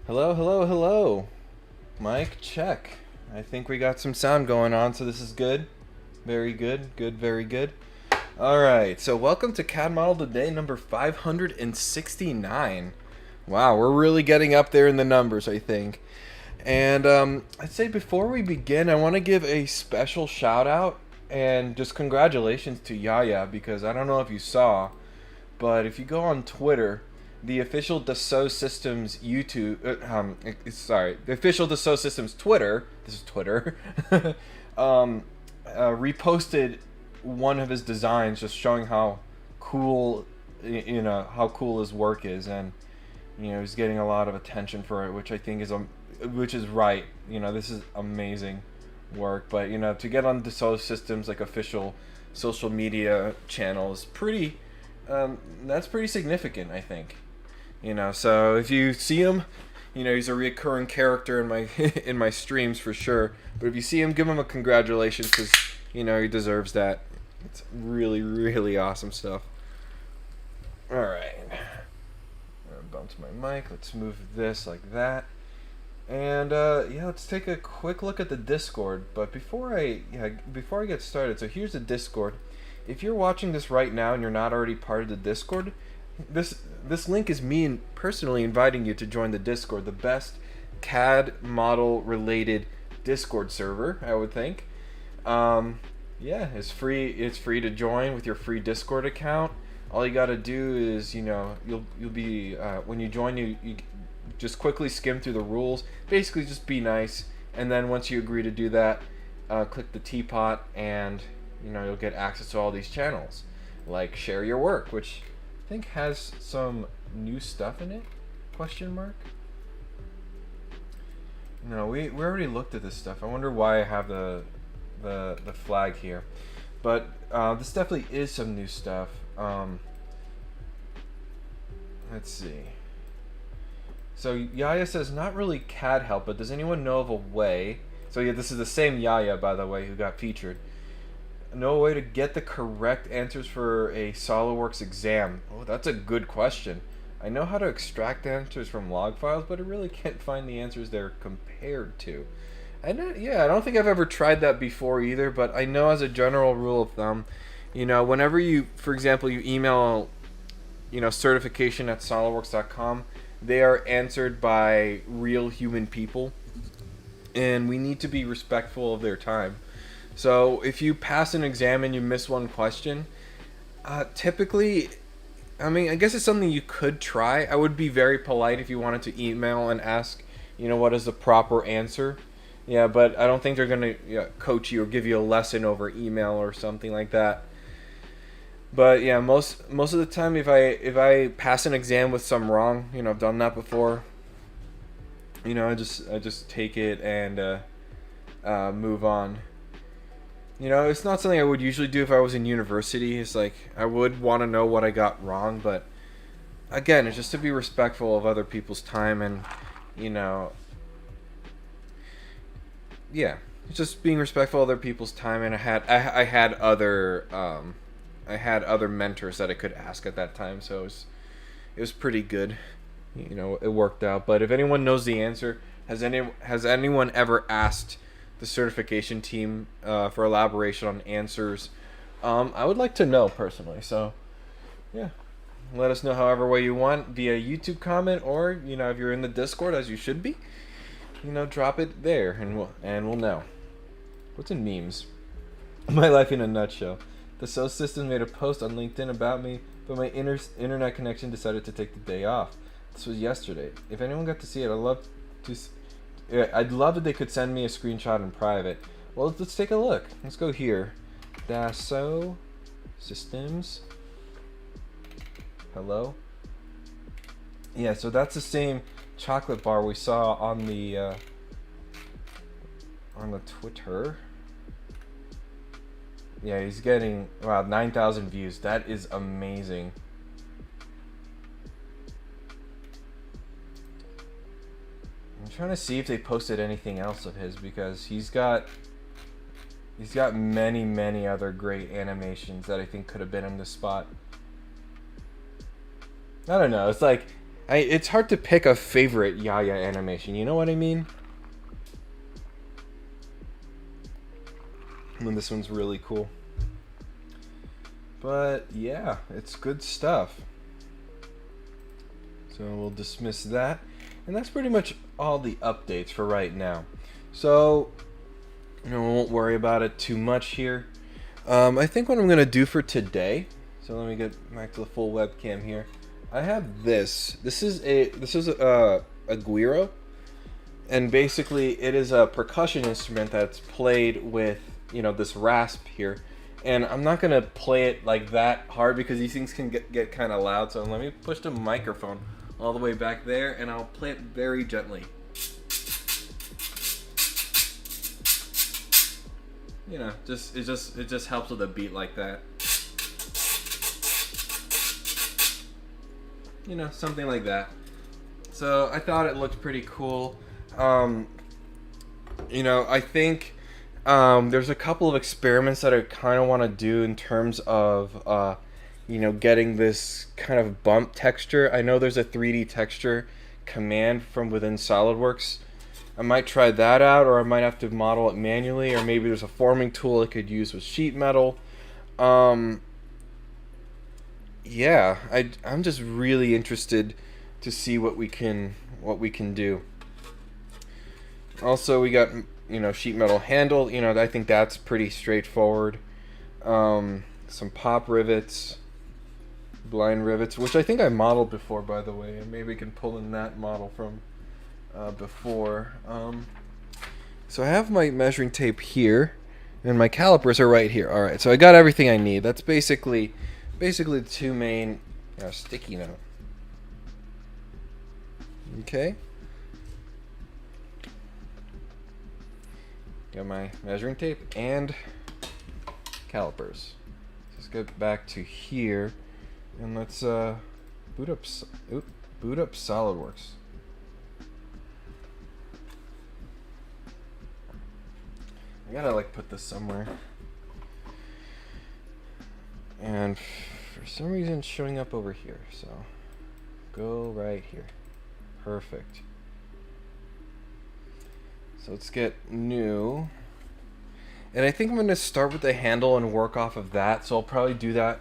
Hello, hello, hello. Mic check. I think we got some sound going on, so this is good. Very good. Good, very good. Alright, so welcome to CAD Model Today number 569. Wow, we're really getting up there in the numbers, I think. And I'd say before we begin, I want to give a special shout out and just congratulations to Yaya, because I don't know if you saw, but if you go on Twitter, the official Dassault Systems the official Dassault Systems Twitter, this is Twitter, reposted one of his designs, just showing how cool, how cool his work is, and he's getting a lot of attention for it, which I think which is right. This is amazing work, but to get on Dassault Systems like official social media channel is pretty. That's pretty significant, I think. So if you see him, he's a recurring character in my in my streams for sure. But if you see him, give him a congratulations, because he deserves that. It's really, really awesome stuff. All right, bounce my mic. Let's move this like that, and let's take a quick look at the Discord. But before I get started, so here's the Discord. If you're watching this right now and you're not already part of the Discord, this link is me personally inviting you to join the Discord, the best CAD model related Discord server, I would think. It's free. It's free to join with your free Discord account. All you gotta do is you'll be when you join, you just quickly skim through the rules. Basically, just be nice, and then once you agree to do that, click the teapot, and you'll get access to all these channels, like Share Your Work, which I think has some new stuff in it, question mark. No, we already looked at this stuff. I wonder why I have the flag here. But this definitely is some new stuff. Let's see. So Yaya says, not really CAD help, but does anyone know of a way? So yeah, this is the same Yaya, by the way, who got featured. No way to get the correct answers for a Solidworks exam. Oh, that's a good question. I know how to extract answers from log files, but I really can't find the answers they're compared to. I don't think I've ever tried that before either, but I know as a general rule of thumb, whenever you, for example, you email, certification at solidworks.com, they are answered by real human people, and we need to be respectful of their time. So if you pass an exam and you miss one question, typically, I guess it's something you could try. I would be very polite if you wanted to email and ask, what is the proper answer. Yeah, but I don't think they're going to coach you or give you a lesson over email or something like that. But yeah, most of the time, if I pass an exam with some wrong, I've done that before. I just take it and move on. It's not something I would usually do if I was in university. It's like, I would want to know what I got wrong, but again, it's just to be respectful of other people's time, and it's just being respectful of other people's time. And I had other mentors that I could ask at that time, so it was pretty good. It worked out. But if anyone knows the answer, has anyone ever asked the certification team for elaboration on answers? I would like to know personally. So yeah, let us know however way you want, via YouTube comment, or if you're in the Discord, as you should be, drop it there, and we'll know. What's in memes? My life in a nutshell. The Dassault System made a post on LinkedIn about me, but my internet connection decided to take the day off. This was yesterday. If anyone got to see it, I'd love if they could send me a screenshot in private. Well, let's take a look. Let's go here. Dassault Systems. Hello? Yeah, so that's the same chocolate bar we saw on the Twitter. Yeah, he's getting 9,000 views. That is amazing. I'm trying to see if they posted anything else of his, because he's got many other great animations that I think could have been in this spot. I don't know. It's like, It's hard to pick a favorite Yaya animation. You know what I mean? And this one's really cool. But yeah, it's good stuff. So we'll dismiss that. And that's pretty much all the updates for right now. So, we won't worry about it too much here. I think what I'm going to do for today, so let me get back to the full webcam here. I have this. This is a guiro. And basically it is a percussion instrument that's played with, this rasp here. And I'm not going to play it like that hard because these things can get kind of loud. So let me push the microphone all the way back there and I'll play it very gently. It just helps with a beat like that. Something like that. So I thought it looked pretty cool. I think there's a couple of experiments that I kind of want to do in terms of, getting this kind of bump texture. I know there's a 3D texture command from within Solidworks. I might try that out, or I might have to model it manually, or maybe there's a forming tool I could use with sheet metal. Yeah, I'm just really interested to see what we can do. Also, we got sheet metal handle. I think that's pretty straightforward. Some pop rivets, blind rivets, which I think I modeled before, by the way, and maybe we can pull in that model from before. So I have my measuring tape here, and my calipers are right here. All right, so I got everything I need. That's basically the two main sticky note. Okay. Got my measuring tape and calipers. Let's get back to here, and let's boot up SolidWorks. I gotta put this somewhere, and for some reason it's showing up over here. So go right here. Perfect. So let's get new. And I think I'm going to start with the handle and work off of that. So I'll probably do that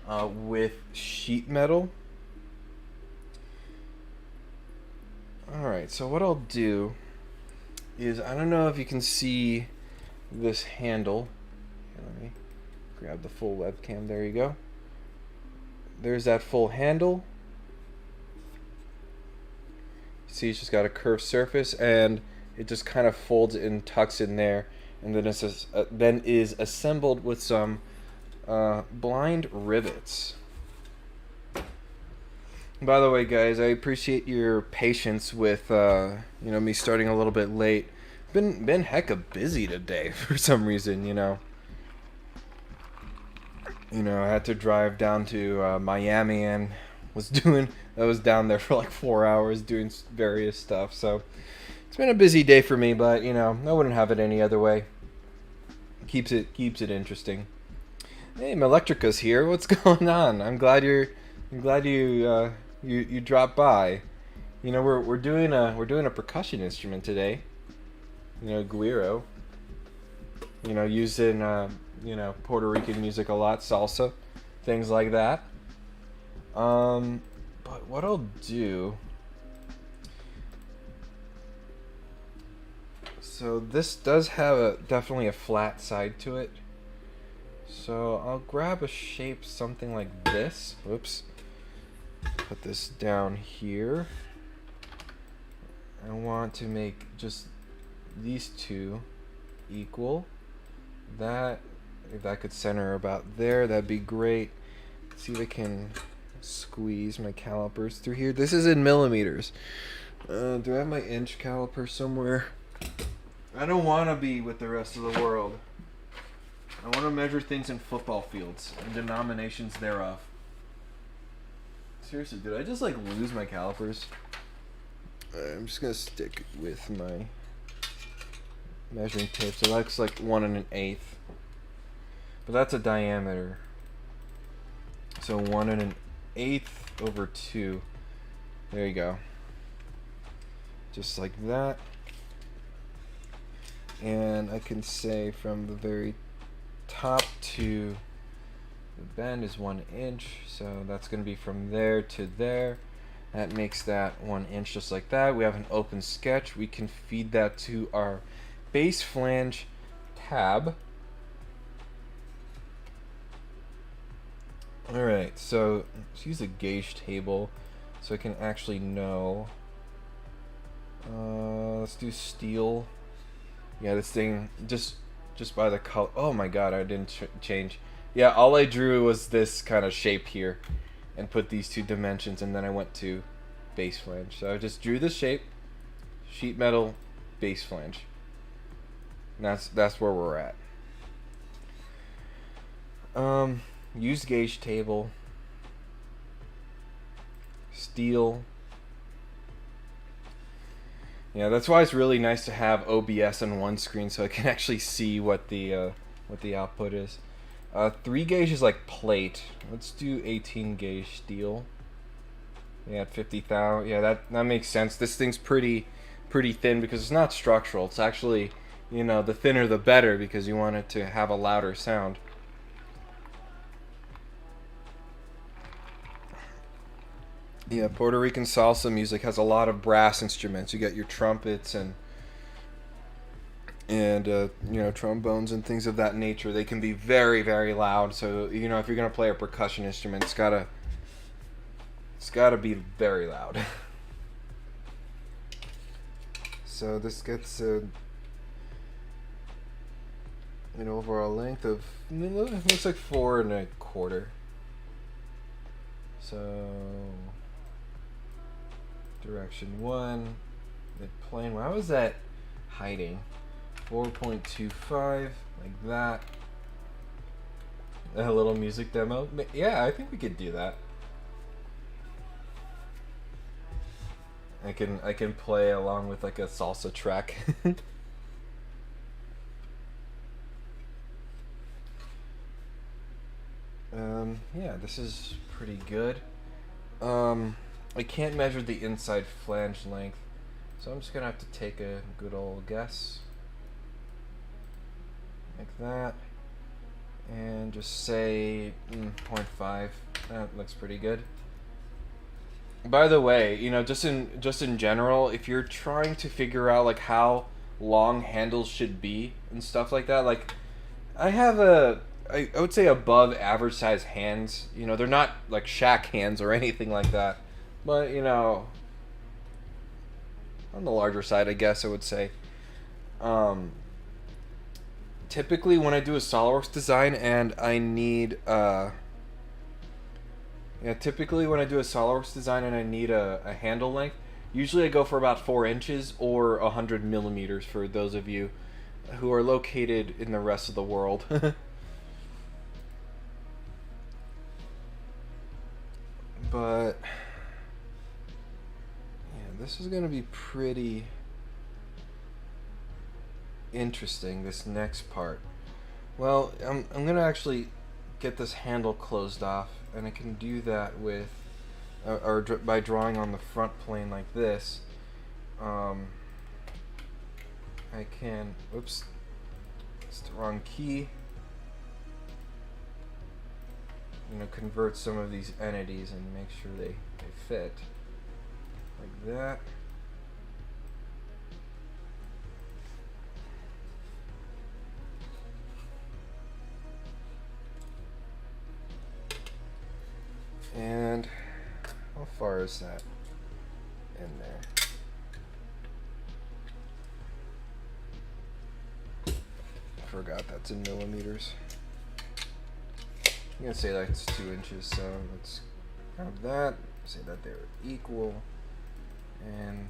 with sheet metal. Alright, so what I'll do is, I don't know if you can see this handle. Here, let me grab the full webcam. There you go. There's that full handle. See, it's just got a curved surface, and it just kind of folds and tucks in there, and then then is assembled with some blind rivets. By the way, guys, I appreciate your patience with me starting a little bit late. Been hecka busy today for some reason. I had to drive down to Miami and I was down there for 4 hours doing various stuff. So it's been a busy day for me, but I wouldn't have it any other way. Keeps it interesting. Hey, Melectrica's here. What's going on? I'm glad you dropped by. We're doing a percussion instrument today. Guiro. Used in Puerto Rican music a lot, salsa, things like that. But what I'll do, so this does have definitely a flat side to it. So I'll grab a shape something like this. Whoops. Put this down here. I want to make just these two equal. If that could center about there, that'd be great. Let's see if I can squeeze my calipers through here. This is in millimeters. Do I have my inch caliper somewhere? I don't want to be with the rest of the world. I want to measure things in football fields and denominations thereof. Seriously, did I just lose my calipers? I'm just gonna stick with my measuring tape. So that looks like 1 1/8. But that's a diameter. So 1 1/8 over 2. There you go. Just like that. And I can say from the very top to the bend is 1 inch, so that's going to be from there to there. That makes that 1 inch just like that. We have an open sketch. We can feed that to our base flange tab. Alright, so let's use a gauge table so I can actually know. Let's do steel. Yeah, this thing, just by the color. Oh my god, I didn't change. Yeah, all I drew was this kind of shape here and put these 2 dimensions, and then I went to base flange. So I just drew the shape, sheet metal, base flange. And that's where we're at. Use gauge table, steel. Yeah, that's why it's really nice to have OBS on one screen so I can actually see what the output is. 3 gauge is like plate. Let's do 18 gauge steel. Yeah, at 50,000. Yeah, that makes sense. This thing's pretty thin because it's not structural. It's actually, you know, the thinner the better because you want it to have a louder sound. Yeah, Puerto Rican salsa music has a lot of brass instruments. You get your trumpets and you know, trombones and things of that nature. They can be very, very loud. So, you know, if you're gonna play a percussion instrument, it's gotta be very loud. So this gets an overall length of, it looks like 4 1/4. So direction 1, mid-plane. Why was that hiding? 4.25, like that. A little music demo. Yeah, I think we could do that. I can play along with like a salsa track. Yeah, this is pretty good. I can't measure the inside flange length, so I'm just gonna have to take a good old guess. Like that. And just say 0.5. That looks pretty good. By the way, you know, just in general, if you're trying to figure out like how long handles should be and stuff like that, like I have I would say above average size hands. You know, they're not like Shaq hands or anything like that, but you know, on the larger side, I guess I would say. Typically, when I do a Solidworks design and I need typically when I do a Solidworks design and I need a handle length, usually I go for about 4 inches or 100 millimeters for those of you who are located in the rest of the world. But yeah, this is gonna be pretty interesting, this next part. Well, I'm gonna actually get this handle closed off, and I can do that with by drawing on the front plane like this. I can, oops, it's the wrong key. You know, convert some of these entities and make sure they fit like that. And how far is that in there? I forgot that's in millimeters. I'm gonna say that's 2 inches, so let's have that. Say that they're equal, and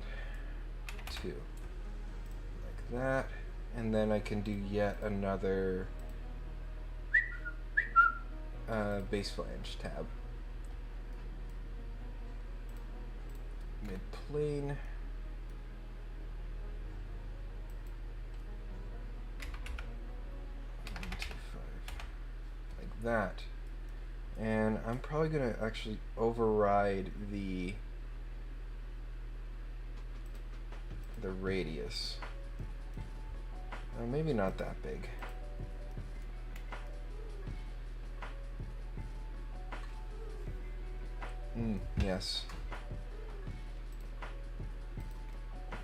2, like that, and then I can do yet another base flange tab. Mid plane. Like that. And I'm probably gonna actually override the the radius. Maybe not that big. Yes.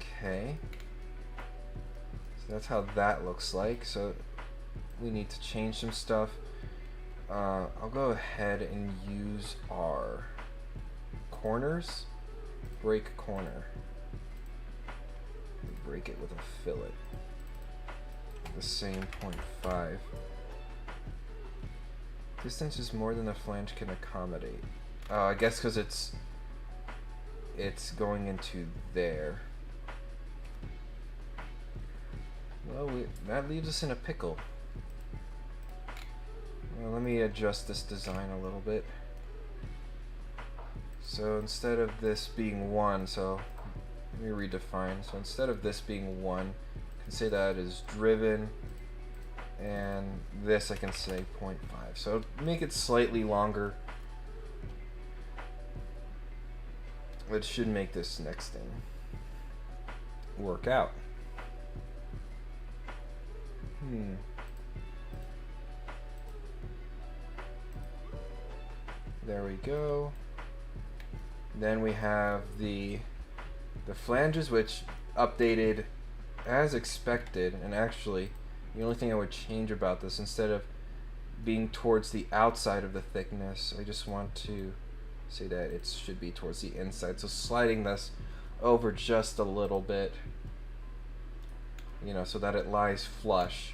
Okay. So that's how that looks like. So we need to change some stuff. I'll go ahead and use our corners. Break corner. Break it with a fillet. The same 0.5. Distance is more than the flange can accommodate. I guess because it's going into there. Well, that leaves us in a pickle. Well, let me adjust this design a little bit. So instead of this being 1, so let me redefine. So instead of this being 1, I can say that is driven, and this I can say 0.5. So make it slightly longer. It should make this next thing work out. There we go. Then we have the flanges, which updated as expected, and actually the only thing I would change about this, instead of being towards the outside of the thickness, I just want to say that it should be towards the inside. So sliding this over just a little bit, you know, so that it lies flush.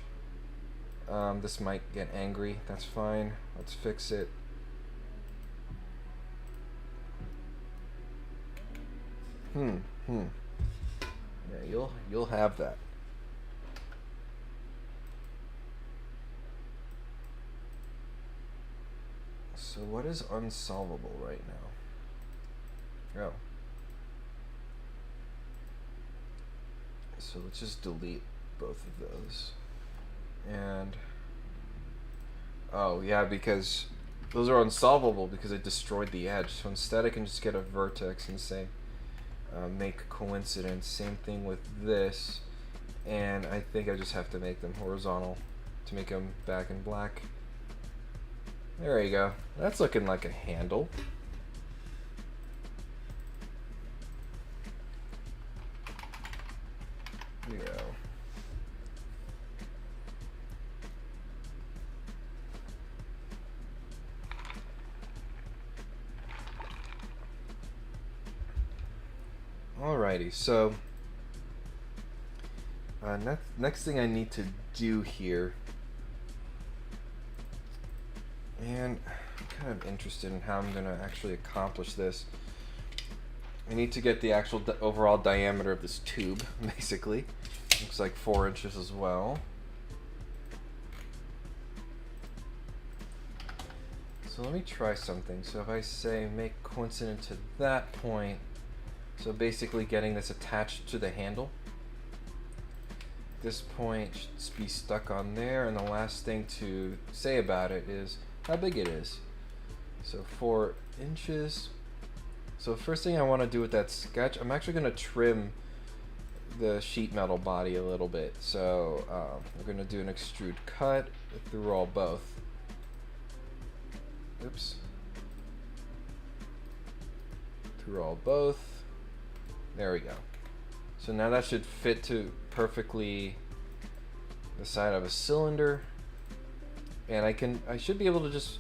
This might get angry. That's fine. Let's fix it. Yeah, you'll have that. So what is unsolvable right now? Oh. So let's just delete both of those. And oh yeah, because those are unsolvable because it destroyed the edge. So instead I can just get a vertex and say make coincidence. Same thing with this, and I think I just have to make them horizontal to make them back in black. There you go. That's looking like a handle. There you go. Alrighty, so next thing I need to do here, and I'm kind of interested in how I'm going to actually accomplish this. I need to get the actual overall diameter of this tube, basically. Looks like 4 inches as well. So let me try something. So if I say make coincident to that point, so basically getting this attached to the handle. This point should be stuck on there, and the last thing to say about it is how big it is. So 4 inches. So first thing I want to do with that sketch, I'm actually going to trim the sheet metal body a little bit. So we're going to do an extrude cut through all both. Oops. Through all both. There we go. So now that should fit to perfectly the side of a cylinder, and I should be able to just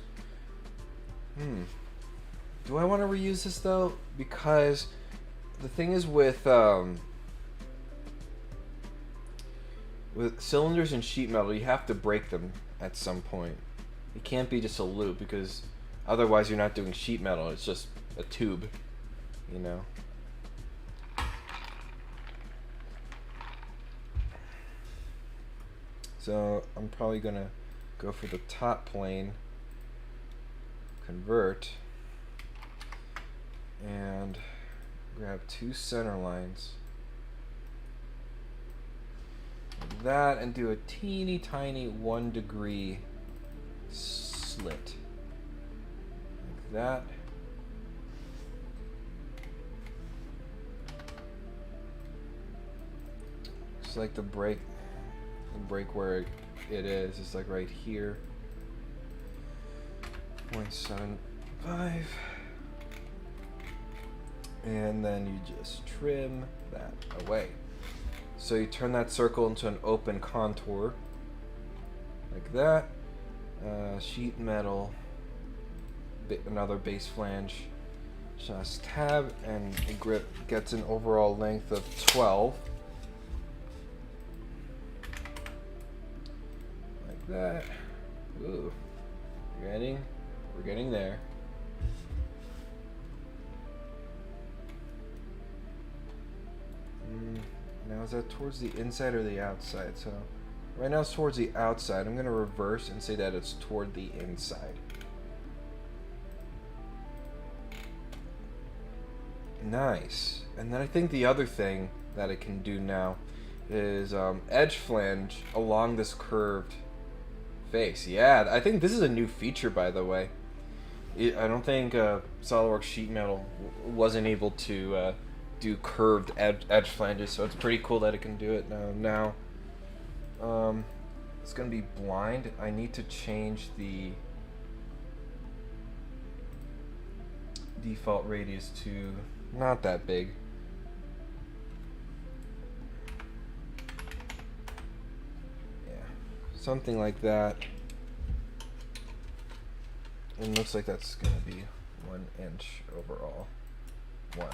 do I want to reuse this though? Because the thing is with cylinders and sheet metal, you have to break them at some point. It can't be just a loop, because otherwise you're not doing sheet metal, it's just a tube, you know. So I'm probably gonna go for the top plane, convert, and grab 2 center lines, like that, and do a teeny tiny 1 degree slit, like that. It's like the break where it is. It's like right here. 0.75. And then you just trim that away. So you turn that circle into an open contour, like that. Sheet metal, another base flange. Just tab, and the grip gets an overall length of 12. Like that. Ooh, we're getting there. Now is that towards the inside or the outside? So right now it's towards the outside. I'm going to reverse and say that it's toward the inside. Nice. And then I think the other thing that it can do now is edge flange along this curved face. Yeah, I think this is a new feature, by the way. I don't think Solidworks sheet metal wasn't able to do curved edge flanges, so it's pretty cool that it can do it now. It's gonna be blind. I need to change the default radius to not that big. Yeah, something like that. It looks like that's gonna be 1 inch overall. 1.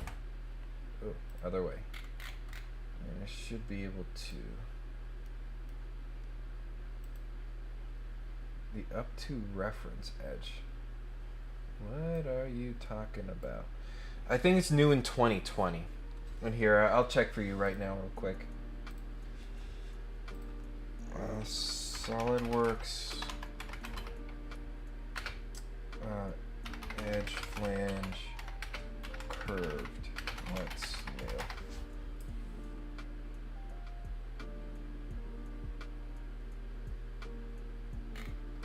Oh, other way. And I should be able to. The up to reference edge. What are you talking about? I think it's new in 2020. And here, I'll check for you right now real quick. Solidworks. Edge flange curved. What's new?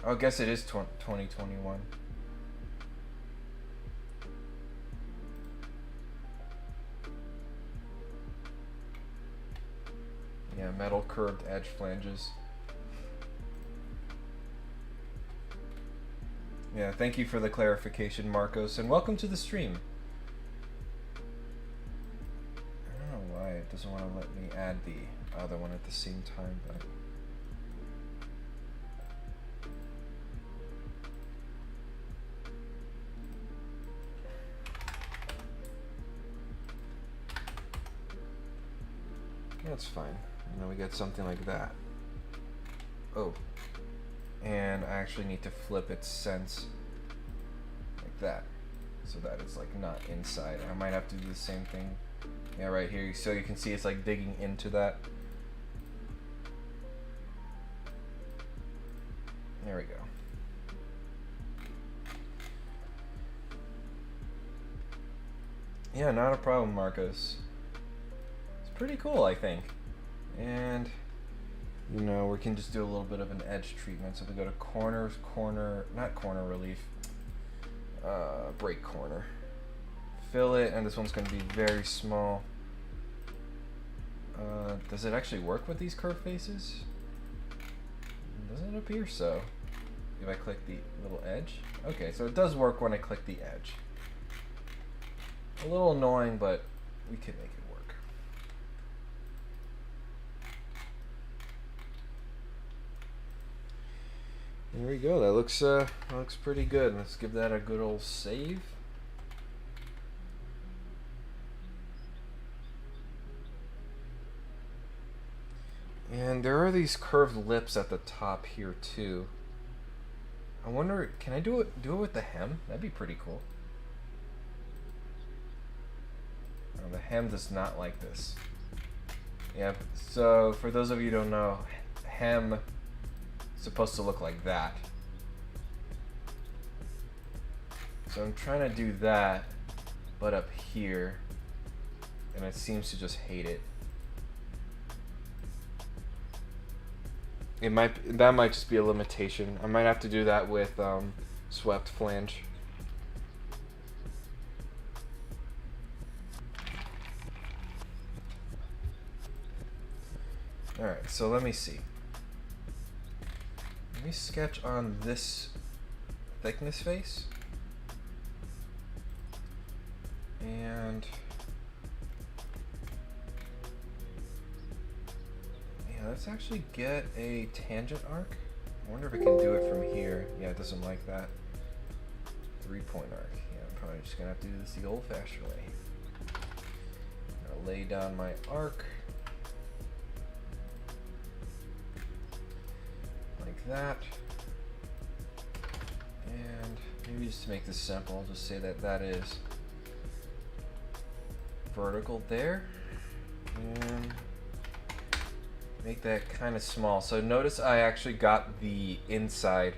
I guess it is 2021. Yeah, metal curved edge flanges. Yeah, thank you for the clarification, Marcos, and welcome to the stream. I don't know why it doesn't want to let me add the other one at the same time, but that's fine. And then we get something like that. Oh. And I actually need to flip its sense like that, so that it's like not inside. I might have to do the same thing. Yeah, right here. So you can see it's like digging into that. There we go. Yeah, not a problem, Marcos. It's pretty cool, I think. And you know, we can just do a little bit of an edge treatment. So if we go to corners, not corner relief, break corner. Fill it, and this one's going to be very small. Does it actually work with these curved faces? Doesn't appear so. If I click the little edge. Okay, so it does work when I click the edge. A little annoying, but we can make it work. There we go. That looks pretty good. Let's give that a good old save. And there are these curved lips at the top here too. I wonder, can I do it with the hem? That'd be pretty cool. Oh, the hem does not like this. Yeah, so for those of you who don't know, hem supposed to look like that. So I'm trying to do that, but up here, and it seems to just hate it. That might just be a limitation. I might have to do that with swept flange. Alright, so let me see. Let me sketch on this thickness face. And yeah, let's actually get a tangent arc. I wonder if I can do it from here. Yeah, it doesn't like that. 3-point arc. Yeah, I'm probably just gonna have to do this the old-fashioned way. I'm gonna lay down my arc like that. And maybe just to make this simple, I'll just say that that is vertical there. And make that kind of small. So notice I actually got the inside.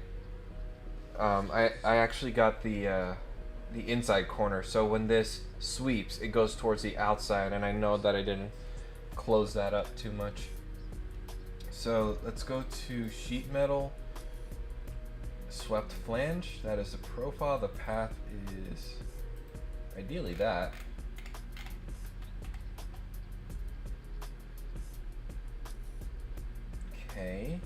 I actually got the inside corner. So when this sweeps, it goes towards the outside, and I know that I didn't close that up too much. So let's go to sheet metal, swept flange. That is the profile. The path is ideally that. Okay.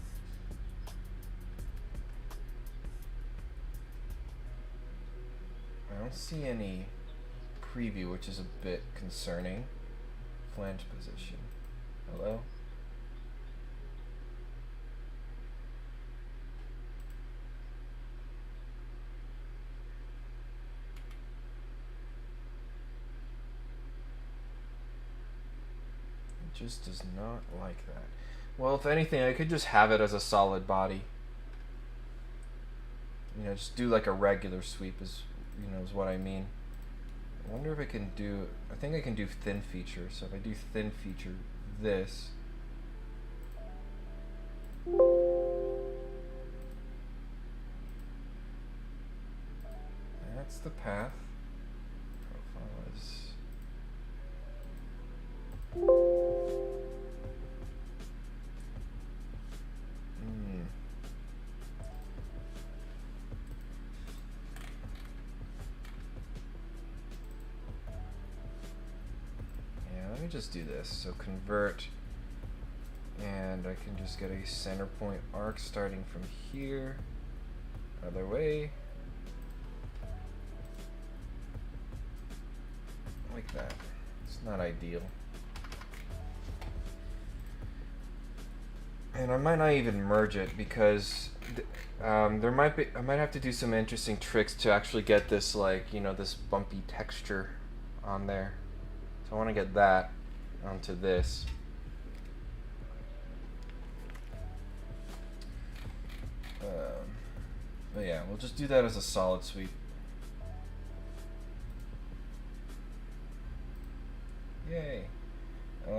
I don't see any preview, which is a bit concerning. Flange position. Hello? It just does not like that. Well, if anything, I could just have it as a solid body. You know, just do like a regular sweep is, you know, is what I mean. I wonder if I can do, I think I can do thin feature. So if I do thin feature this. That's the path. Profile is. Let me just do this. So convert, and I can just get a center point arc starting from here, other way, like that. It's not ideal. And I might not even merge it because I might have to do some interesting tricks to actually get this, like, you know, this bumpy texture on there. I want to get that onto this. But yeah, we'll just do that as a solid sweep. Yay. As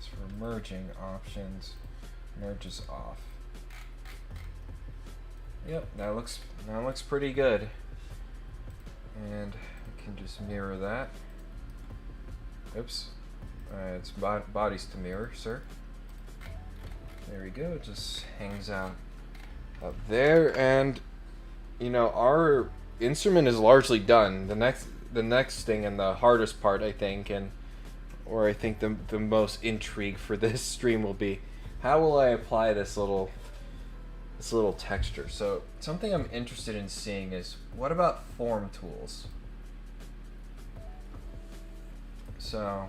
for merging options, merges off. Yep, that looks pretty good. And can just mirror that. Oops. It's bodies to mirror, sir. There we go. It just hangs out up there, and you know, our instrument is largely done. The next thing and the hardest part, I think, and or I think the most intrigue for this stream will be how will I apply this little texture. So something I'm interested in seeing is what about form tools. So,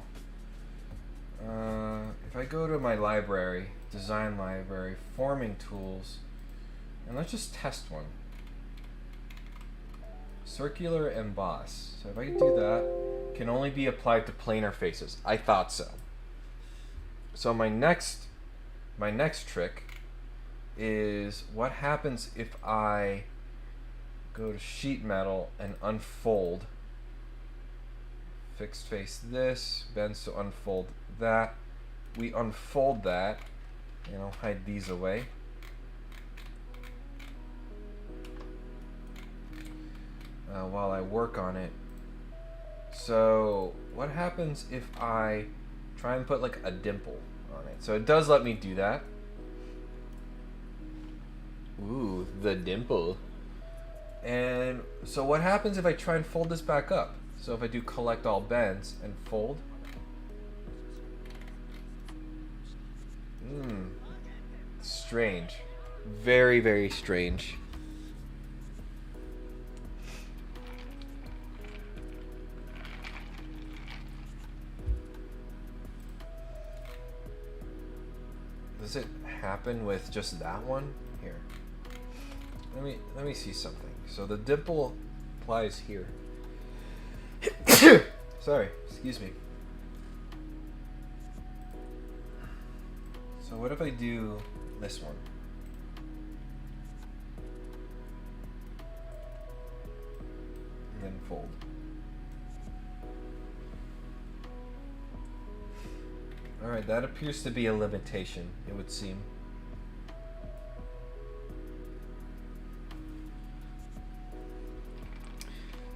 if I go to my library, design library, forming tools, and let's just test one. Circular emboss. So if I do that, can only be applied to planar faces. I thought so. So my next trick is what happens if I go to sheet metal and unfold. Fixed face this, bends to unfold that. We unfold that, and I'll hide these away. While I work on it. So what happens if I try and put like a dimple on it? So it does let me do that. Ooh, the dimple. And so what happens if I try and fold this back up? So if I do collect all bends and fold, Strange. Very, very strange. Does it happen with just that one? Here. Let me see something. So the dimple applies here. Sorry, excuse me. So what if I do this one? And then fold. Alright, that appears to be a limitation, it would seem.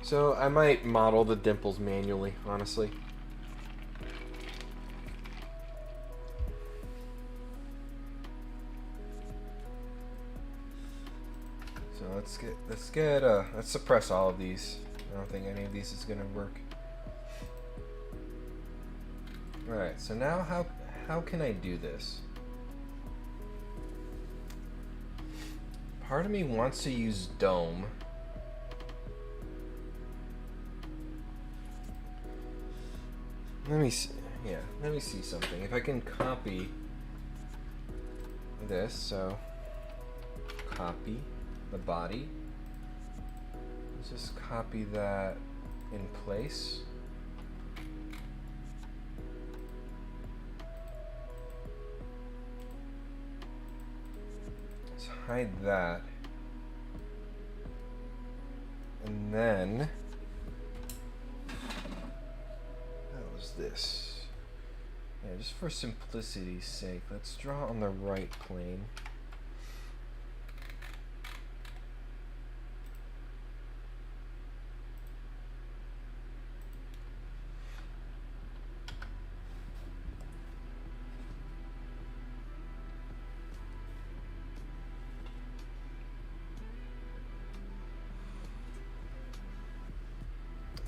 So I might model the dimples manually, honestly. So let's suppress all of these. I don't think any of these is gonna work. Alright, so now how can I do this? Part of me wants to use dome. Let me see something. If I can copy this, so copy the body. Let's just copy that in place. Let's hide that. And then this. Yeah, just for simplicity's sake, let's draw on the right plane.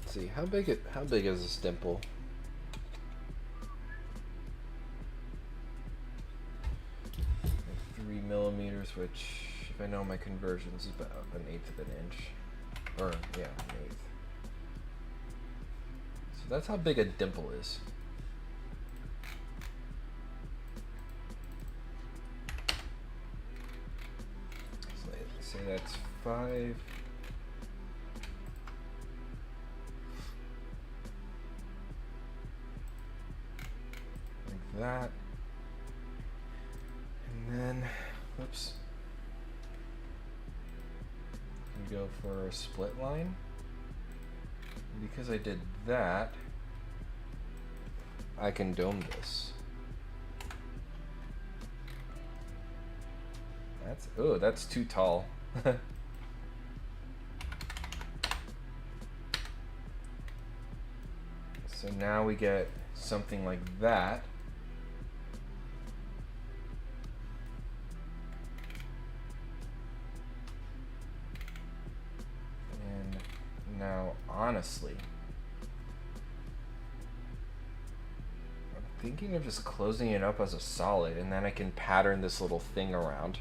Let's see, how big is this dimple? 3 millimeters, which, if I know my conversions, is about 1/8 of an inch. Or, yeah, 1/8. So that's how big a dimple is. So let's say that's 5. Like that. And then, whoops, we go for a split line. And because I did that, I can dome this. That's too tall. So now we get something like that. Now, honestly, I'm thinking of just closing it up as a solid, and then I can pattern this little thing around.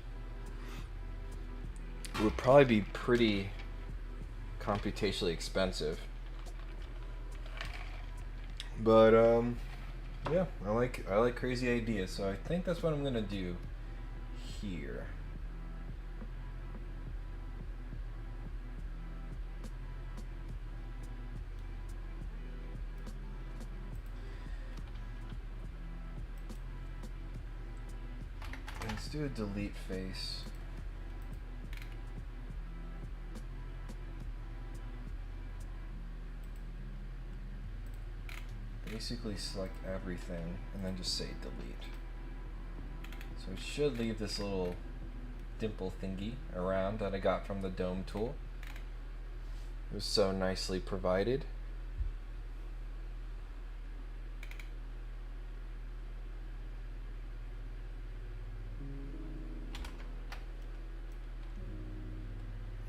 It would probably be pretty computationally expensive. But yeah, I like crazy ideas, so I think that's what I'm gonna do here. Let's do a delete face. Basically select everything and then just say delete. So it should leave this little dimple thingy around that I got from the dome tool. It was so nicely provided.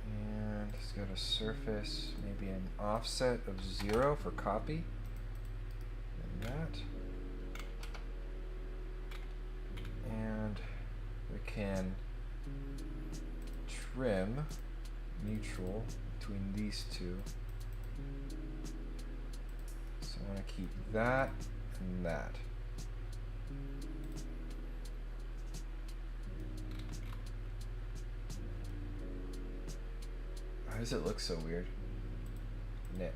And just go to surface, maybe an offset of 0 for copy. And that. And we can trim neutral between these two. So I want to keep that and that. Why does it look so weird? Knit.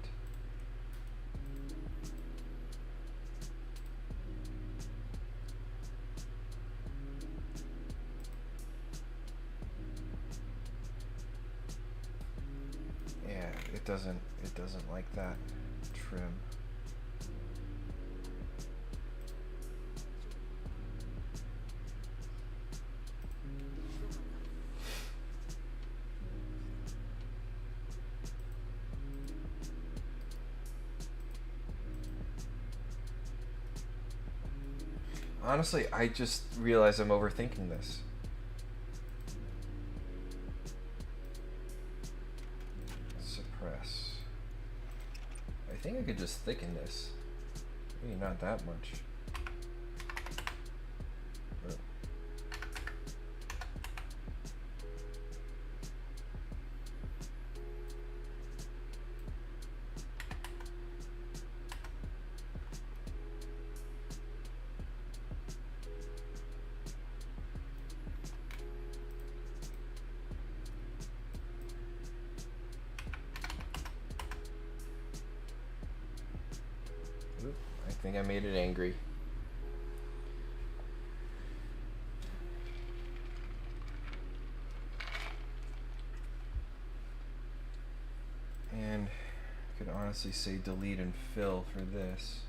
Yeah, it doesn't like that trim. Honestly, I just realized I'm overthinking this. Suppress. I think I could just thicken this. Maybe not that much. I think I made it angry. And I could honestly say delete and fill for this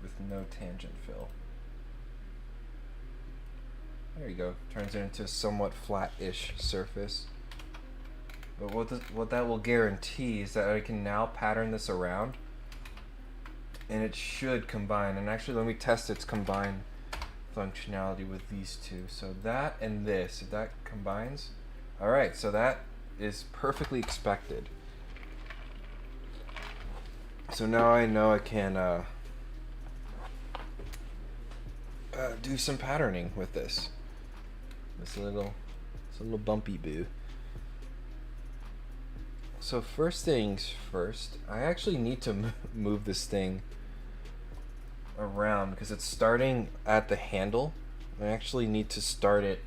with no tangent fill. There you go. Turns it into a somewhat flat-ish surface. But what that will guarantee is that I can now pattern this around, and it should combine. And actually, let me test its combine functionality with these two. So that and this, if that combines, all right. So that is perfectly expected. So now I know I can do some patterning with this. This little bumpy boo. So first things first, I actually need to move this thing around because it's starting at the handle. I actually need to start it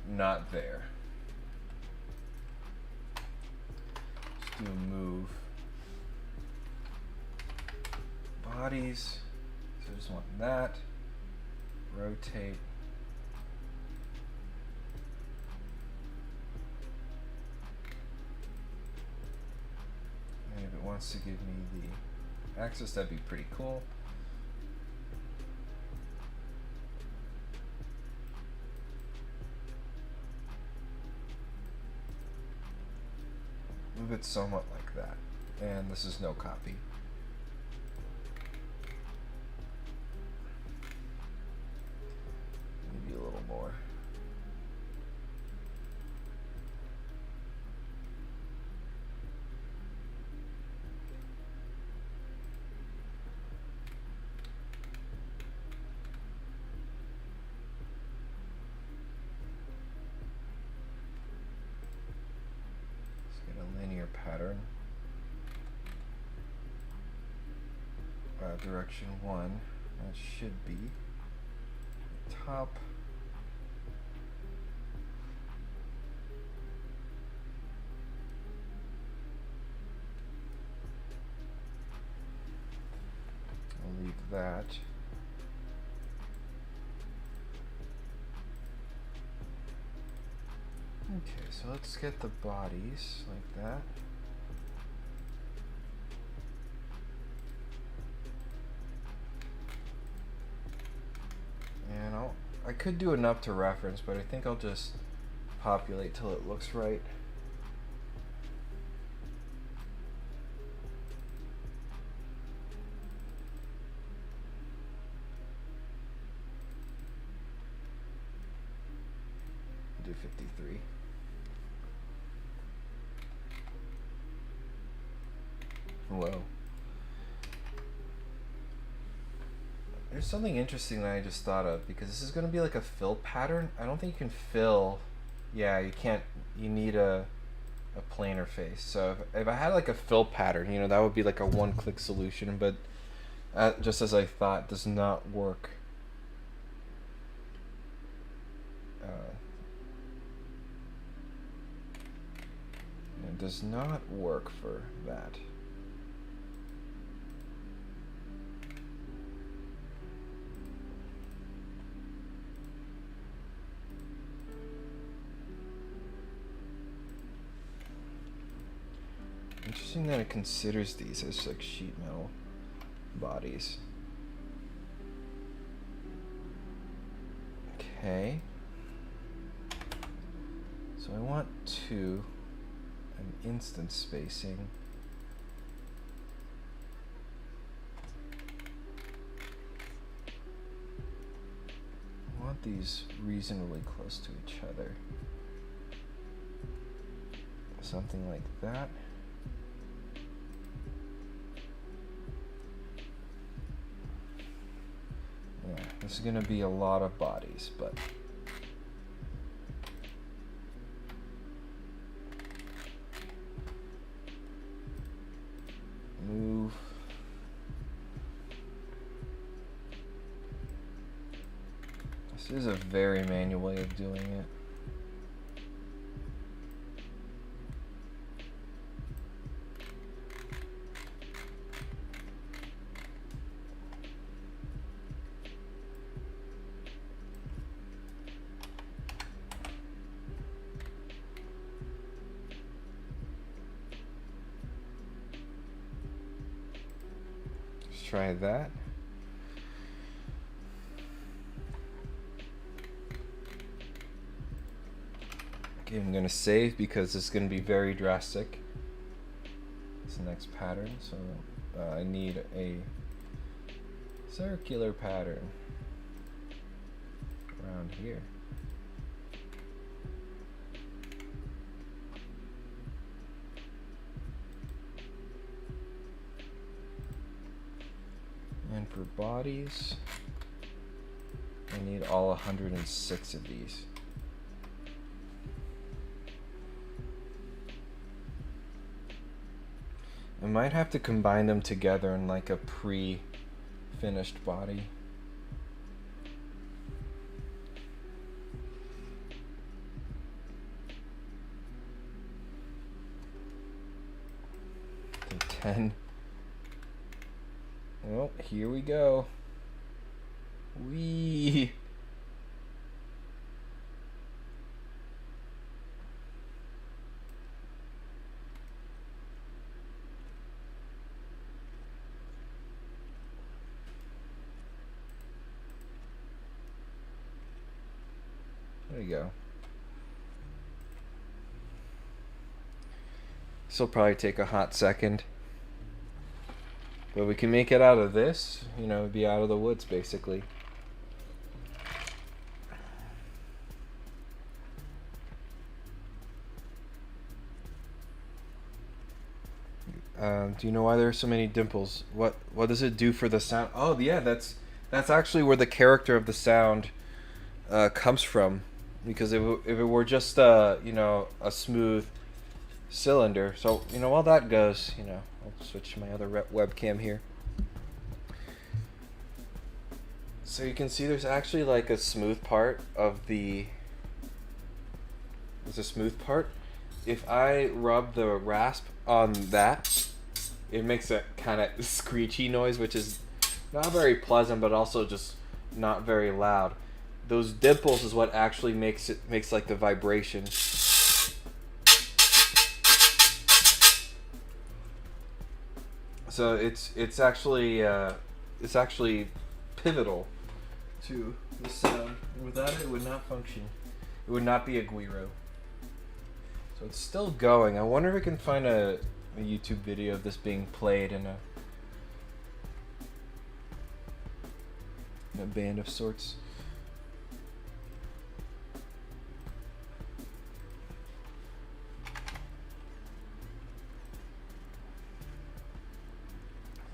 not there. Just do a move. Bodies, so I just want that. Rotate. And if it wants to give me the axis, that'd be pretty cool. Move it somewhat like that. And this is no copy. Maybe a little more. Pattern. Direction 1. That should be the top. I'll leave that. Okay, so let's get the bodies like that. And I could do enough to reference, but I think I'll just populate till it looks right. Do 53. Whoa. There's something interesting that I just thought of, because this is going to be like a fill pattern. I don't think you can fill. Yeah, you can't. You need a planar face. So if I had like a fill pattern, you know, that would be like a one-click solution. But just as I thought, does not work. It does not work for that. Interesting that it considers these as like sheet metal bodies. Okay. So I want an instant spacing. I want these reasonably close to each other. Something like that. Yeah, this is going to be a lot of bodies, but move. This is a very manual way of doing it. Try that. Okay, I'm gonna save because it's gonna be very drastic. This next pattern, so I need a circular pattern around here. And for bodies, I need all 106 of these. I might have to combine them together in like a pre-finished body. Okay, 10. Oh, here we go. Whee! There you go. This will probably take a hot second. But we can make it out of this, you know, be out of the woods basically. Do you know why there are so many dimples? What does it do for the sound? Oh yeah, that's actually where the character of the sound comes from. Because if it were just you know, a smooth cylinder, so you know, while that goes, you know, I'll switch to my other webcam here. So you can see there's actually like a smooth part of the. There's a smooth part. If I rub the rasp on that, it makes a kind of screechy noise, which is not very pleasant, but also just not very loud. Those dimples is what actually makes like the vibration. So it's actually pivotal to the sound. Without it, it would not function. It would not be a guiro. So it's still going. I wonder if I can find a YouTube video of this being played in a band of sorts.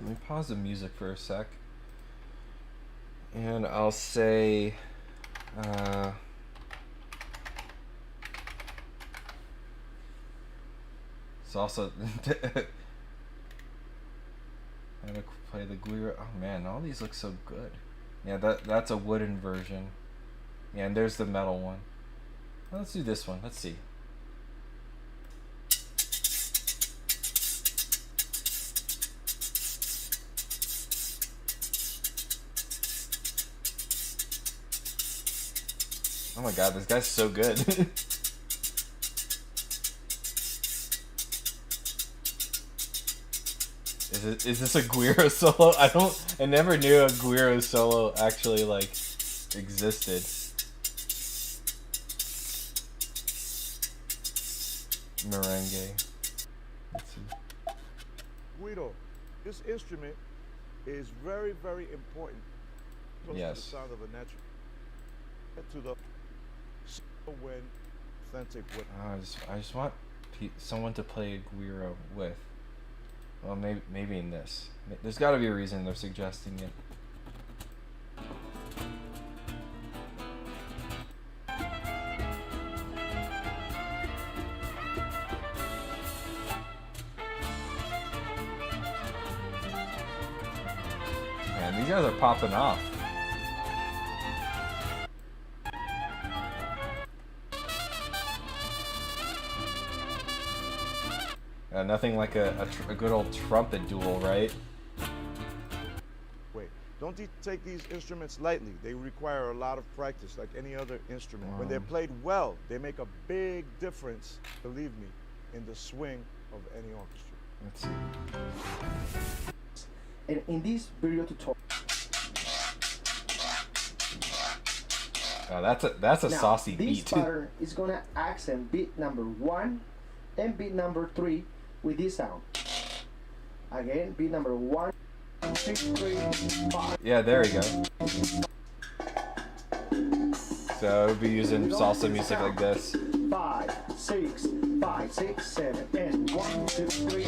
Let me pause the music for a sec. And I'll say salsa. How to play the guiro. Oh man, all these look so good. Yeah, that's a wooden version. Yeah, and there's the metal one. Well, let's do this one. Let's see. Oh my god, this guy's so good. Is this a Guiro solo? I never knew a Guiro solo actually like existed. Merengue. Let's see. Guido, this instrument is very, very important. Close Yes. to the sound of a natural. To the when authentic with. I just want someone to play a Guiro with. Well, maybe in this. There's got to be a reason they're suggesting it. Man, these guys are popping off. Nothing like a good old trumpet duel, right? Wait, don't take these instruments lightly. They require a lot of practice, like any other instrument. When they're played well, they make a big difference, believe me, in the swing of any orchestra. Let's see. And in this video tutorial, that's a now, saucy this beat. pattern is gonna accent beat number 1 and beat number 3 with this sound. Again, beat number 1, 2, 3, 5. Yeah, there we go. So we'll be using salsa music like this. 5, 6, 5, 6, 7, and 1, 2, 3,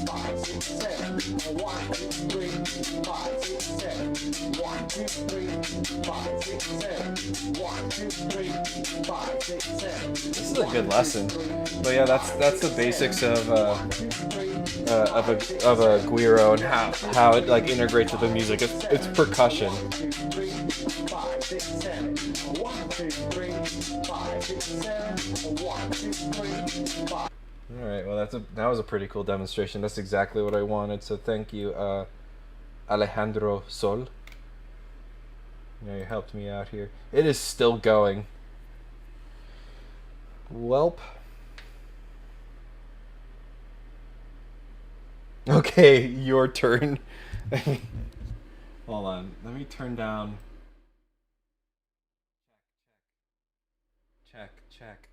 5, 6, 7, 1, 2, 3, 5, 6, 7, 1, 2, 3, 5, 6, 7, 1, 2, 3, 5, 6, 7. This is a good lesson. But yeah, that's the basics of a guiro and how it like integrates with the music. It's percussion. 1, 2, 3, 5, 6, 7, 1, 2, 3, 5, 6, 7, 1, 2, 3, 5. All right, well that was a pretty cool demonstration. That's exactly what I wanted. So thank you, Alejandro Sol. You helped me out here. It is still going. Welp. Okay, your turn. Hold on. Let me turn down.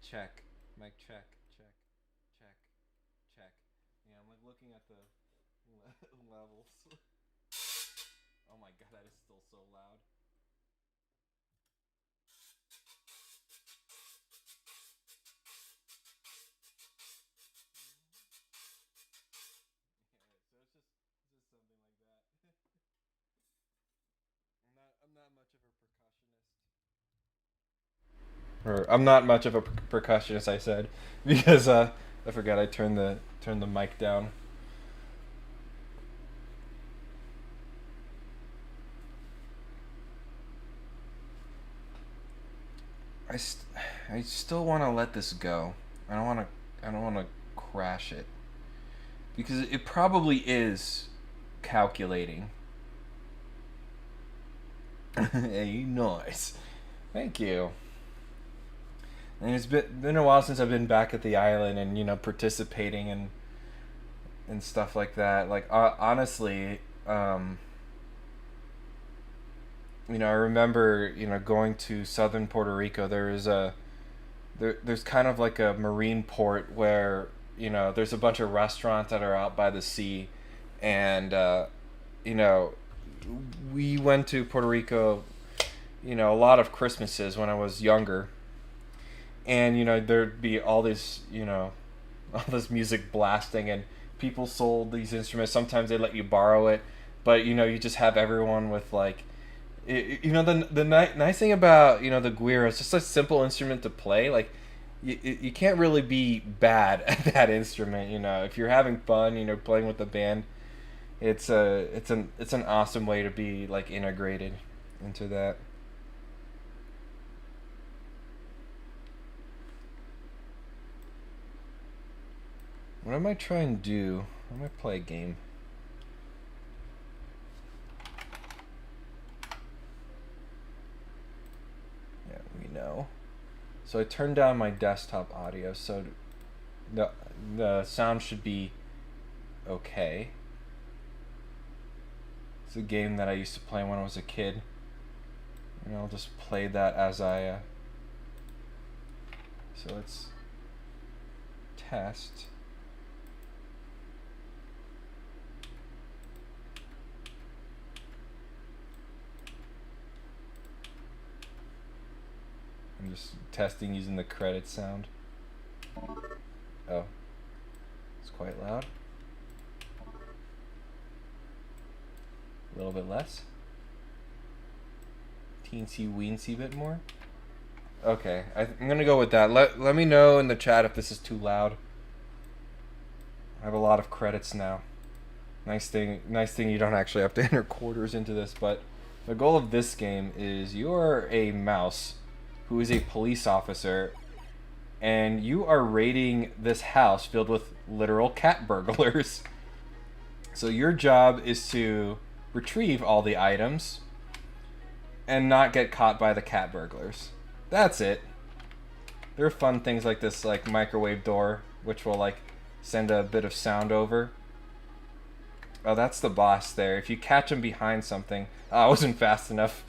Check. Mic check. Yeah, I'm like looking at the levels. Oh my god, that is still so loud. Yeah, so it's just something like that. I'm not much of a percussionist. Or I'm not much of a percussionist, I said, because I forgot I turned the mic down. I still want to let this go. I don't want to crash it, because it probably is calculating. Hey, nice. Thank you. And it's been a while since I've been back at the island and participating and stuff like that. Like honestly, I remember going to southern Puerto Rico. There's kind of like a marine port where there's a bunch of restaurants that are out by the sea, and we went to Puerto Rico a lot of Christmases when I was younger. And there'd be all this music blasting, and people sold these instruments. Sometimes they let you borrow it, but you just have everyone with like You know, nice thing about, you know, the guira, it's just a simple instrument to play. Like, you can't really be bad at that instrument. You know, if you're having fun, you know, playing with the band, it's an awesome way to be like integrated into that. What am I trying to do? I might play a game. Yeah, we know. So I turned down my desktop audio, so the sound should be okay. It's a game that I used to play when I was a kid, and I'll just play that as I. So let's test. I'm just testing using the credit sound. Oh, it's quite loud. A little bit less. Teensy weensy bit more. Okay, I'm gonna go with that. Let me know in the chat if this is too loud. I have a lot of credits now. Nice thing you don't actually have to enter quarters into this, but the goal of this game is you're a mouse who is a police officer, and you are raiding this house filled with literal cat burglars. So your job is to retrieve all the items and not get caught by the cat burglars. That's it. There are fun things like this, like microwave door, which will like send a bit of sound over. Oh, that's the boss there. If you catch him behind something... Oh, I wasn't fast enough.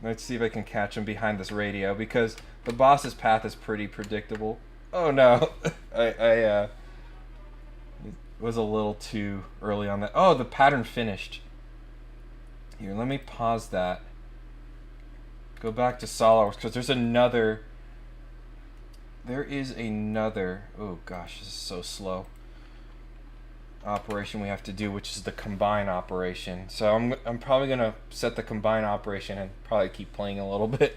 Let's see if I can catch him behind this radio, because the boss's path is pretty predictable. Oh no, I was a little too early on that. Oh, the pattern finished. Here, let me pause that. Go back to Solidworks, because there's another... There is another... Oh gosh, this is so slow. Operation we have to do, which is the combine operation. So I'm probably gonna set the combine operation and probably keep playing a little bit.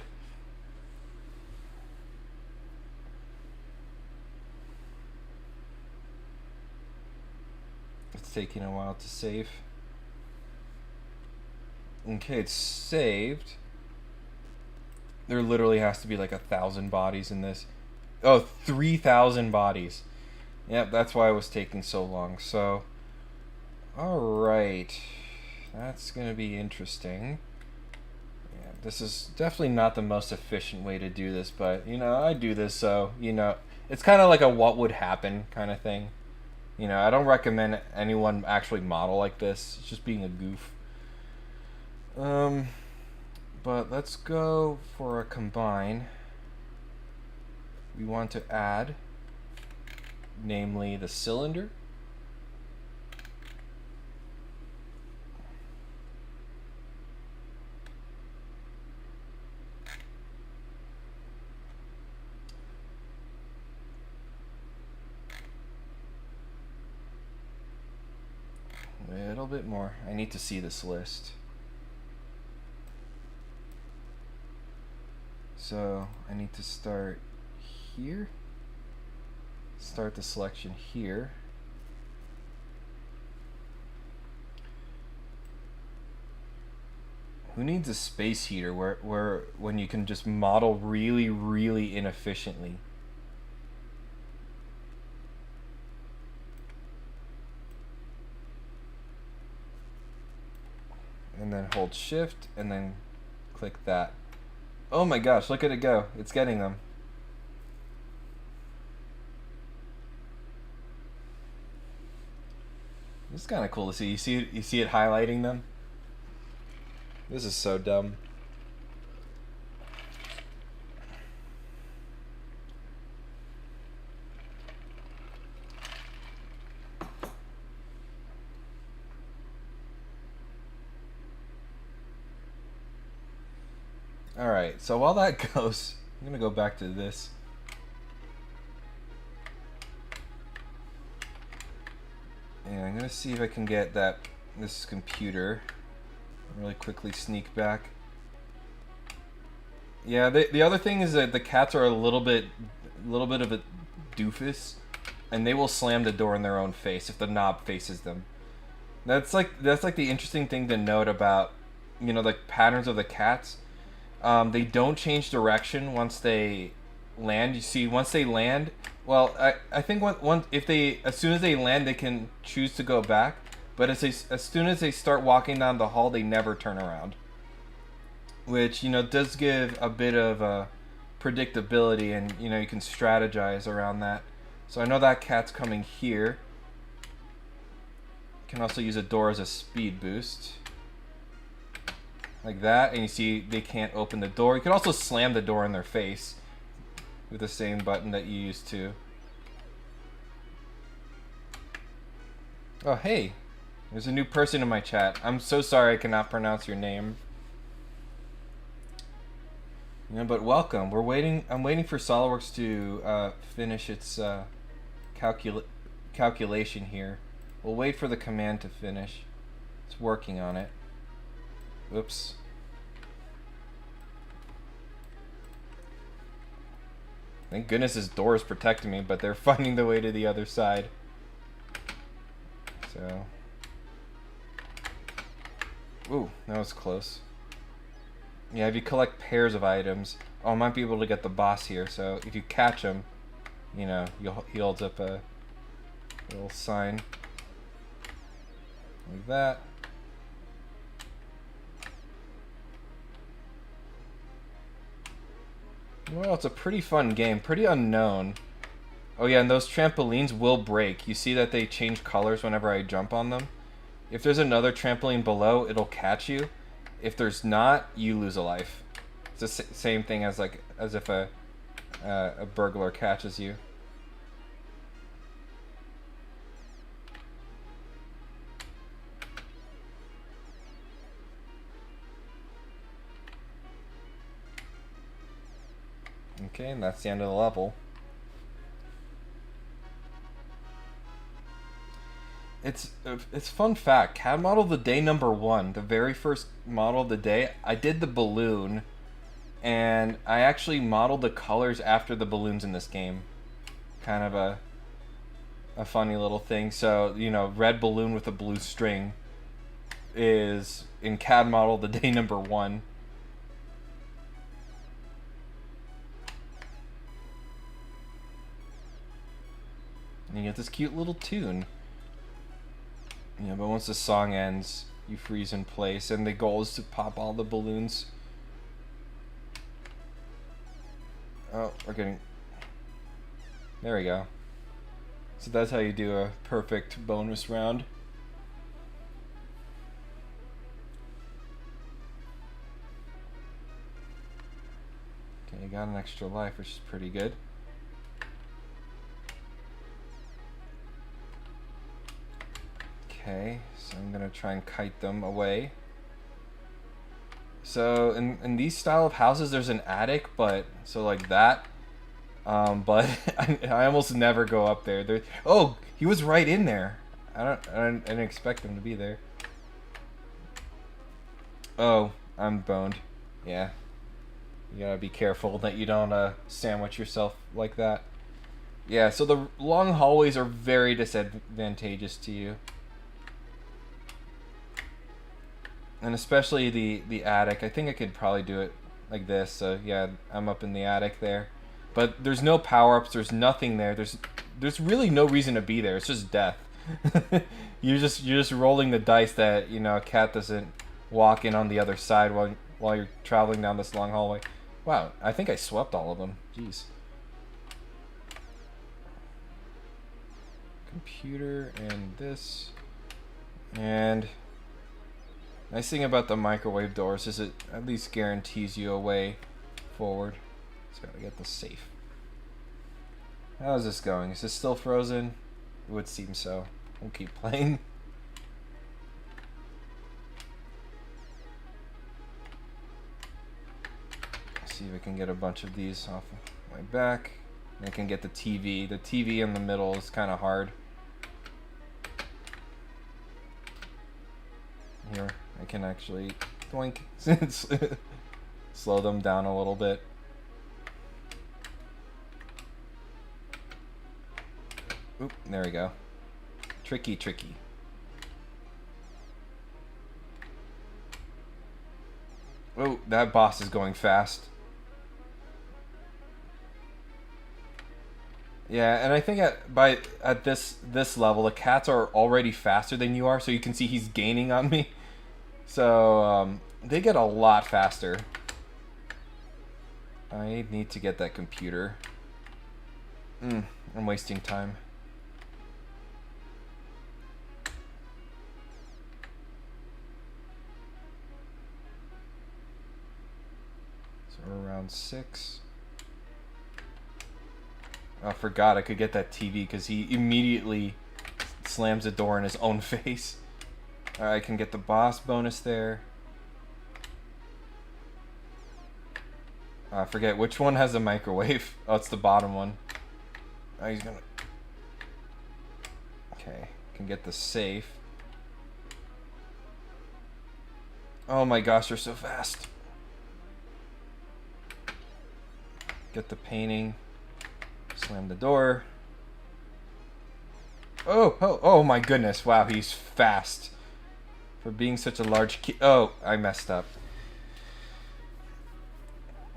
It's taking a while to save. Okay, it's saved. There literally has to be like 1,000 bodies in this. Oh, 3,000 bodies. Yep, that's why it was taking so long. So, alright. That's going to be interesting. Yeah, this is definitely not the most efficient way to do this, but, you know, I do this, so, you know, it's kind of like a what would happen kind of thing. You know, I don't recommend anyone actually model like this. It's just being a goof. But let's go for a combine. We want to add... namely the cylinder. A little bit more. I need to see this list. So I need to start here. Start the selection here. Who needs a space heater where when you can just model really, really inefficiently? And then hold shift and then click that. Oh my gosh, look at it go. It's getting them. This is kind of cool to see. You see it highlighting them? This is so dumb. Alright, so while that goes, I'm gonna go back to this. And I'm gonna see if I can get this computer Really quickly sneak back. Yeah, the other thing is that the cats are a little bit of a doofus, and they will slam the door in their own face if the knob faces them. That's like the interesting thing to note about, you know, like patterns of the cats. They don't change direction once they land. You see, once they land, well, I think as soon as they land, they can choose to go back. But as soon as they start walking down the hall, they never turn around. Which, you know, does give a bit of predictability, and, you know, you can strategize around that. So I know that cat's coming here. Can also use a door as a speed boost. Like that, and you see they can't open the door. You can also slam the door in their face with the same button that you used to. Oh, hey. There's a new person in my chat. I'm so sorry I cannot pronounce your name. Yeah, but welcome. We're waiting. I'm waiting for Solidworks to finish its calculation here. We'll wait for the command to finish. It's working on it. Oops. Thank goodness this door is protecting me, but they're finding the way to the other side. So. Ooh, that was close. Yeah, if you collect pairs of items, I might be able to get the boss here. So if you catch him, you know, he holds up a little sign like that. Well, it's a pretty fun game, pretty unknown. Oh yeah, and those trampolines will break. You see that they change colors whenever I jump on them. If there's another trampoline below, it'll catch you. If there's not, you lose a life. It's the same thing as if a burglar catches you. Okay, and that's the end of the level. It's fun fact. CAD model of the day #1, the very first model of the day, I did the balloon, and I actually modeled the colors after the balloons in this game. Kind of a funny little thing. So, you know, red balloon with a blue string is in CAD model of the day #1. And you get this cute little tune. Yeah, but once the song ends, you freeze in place, and the goal is to pop all the balloons. Oh, we're getting... There we go. So that's how you do a perfect bonus round. Okay, you got an extra life, which is pretty good. Okay, so I'm gonna try and kite them away. So in these style of houses, there's an attic, but so like that. But I almost never go up there. Oh, he was right in there. I didn't expect him to be there. Oh, I'm boned. Yeah, you gotta be careful that you don't sandwich yourself like that. Yeah, so the long hallways are very disadvantageous to you. And especially the attic. I think I could probably do it like this. So yeah, I'm up in the attic there. But there's no power-ups, there's nothing there. There's really no reason to be there. It's just death. you're just rolling the dice that, you know, a cat doesn't walk in on the other side while you're traveling down this long hallway. Wow, I think I swept all of them. Jeez. Computer and this. And nice thing about the microwave doors is it at least guarantees you a way forward. Just gotta get the safe. How's this going? Is this still frozen? It would seem so. We'll keep playing. See if I can get a bunch of these off of my back. I can get the TV. The TV in the middle is kind of hard. Here, I can actually doink, slow them down a little bit. Oop, there we go. Tricky, tricky. Oh, that boss is going fast. Yeah, and I think at this level, the cats are already faster than you are, so you can see he's gaining on me. So they get a lot faster. I need to get that computer. I'm wasting time. So we're around 6. I forgot I could get that TV because he immediately slams the door in his own face. I can get the boss bonus there. I forget which one has a microwave. Oh, it's the bottom one. Oh, he's gonna... Okay, can get the safe. Oh my gosh, they're so fast. Get the painting. Slam the door. Oh my goodness. Wow, he's fast. For being such a large kid. Oh, I messed up.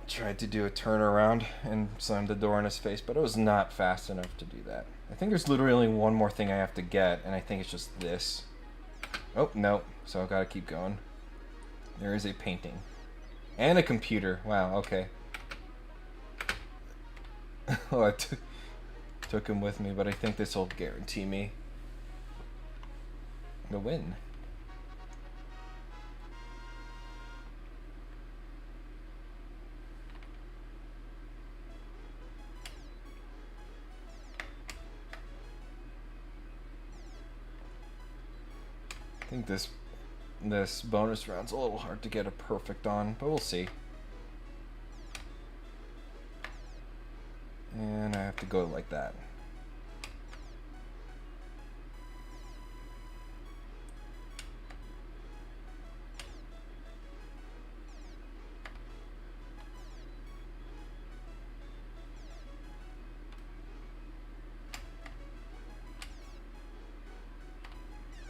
Tried to do a turnaround and slam the door in his face, but it was not fast enough to do that. I think there's literally only one more thing I have to get, and I think it's just this. Oh, no. So I've got to keep going. There is a painting. And a computer. Wow, okay. Oh, I took him with me, but I think this will guarantee me the win. I think this bonus round's a little hard to get a perfect on, but we'll see. And I have to go like that.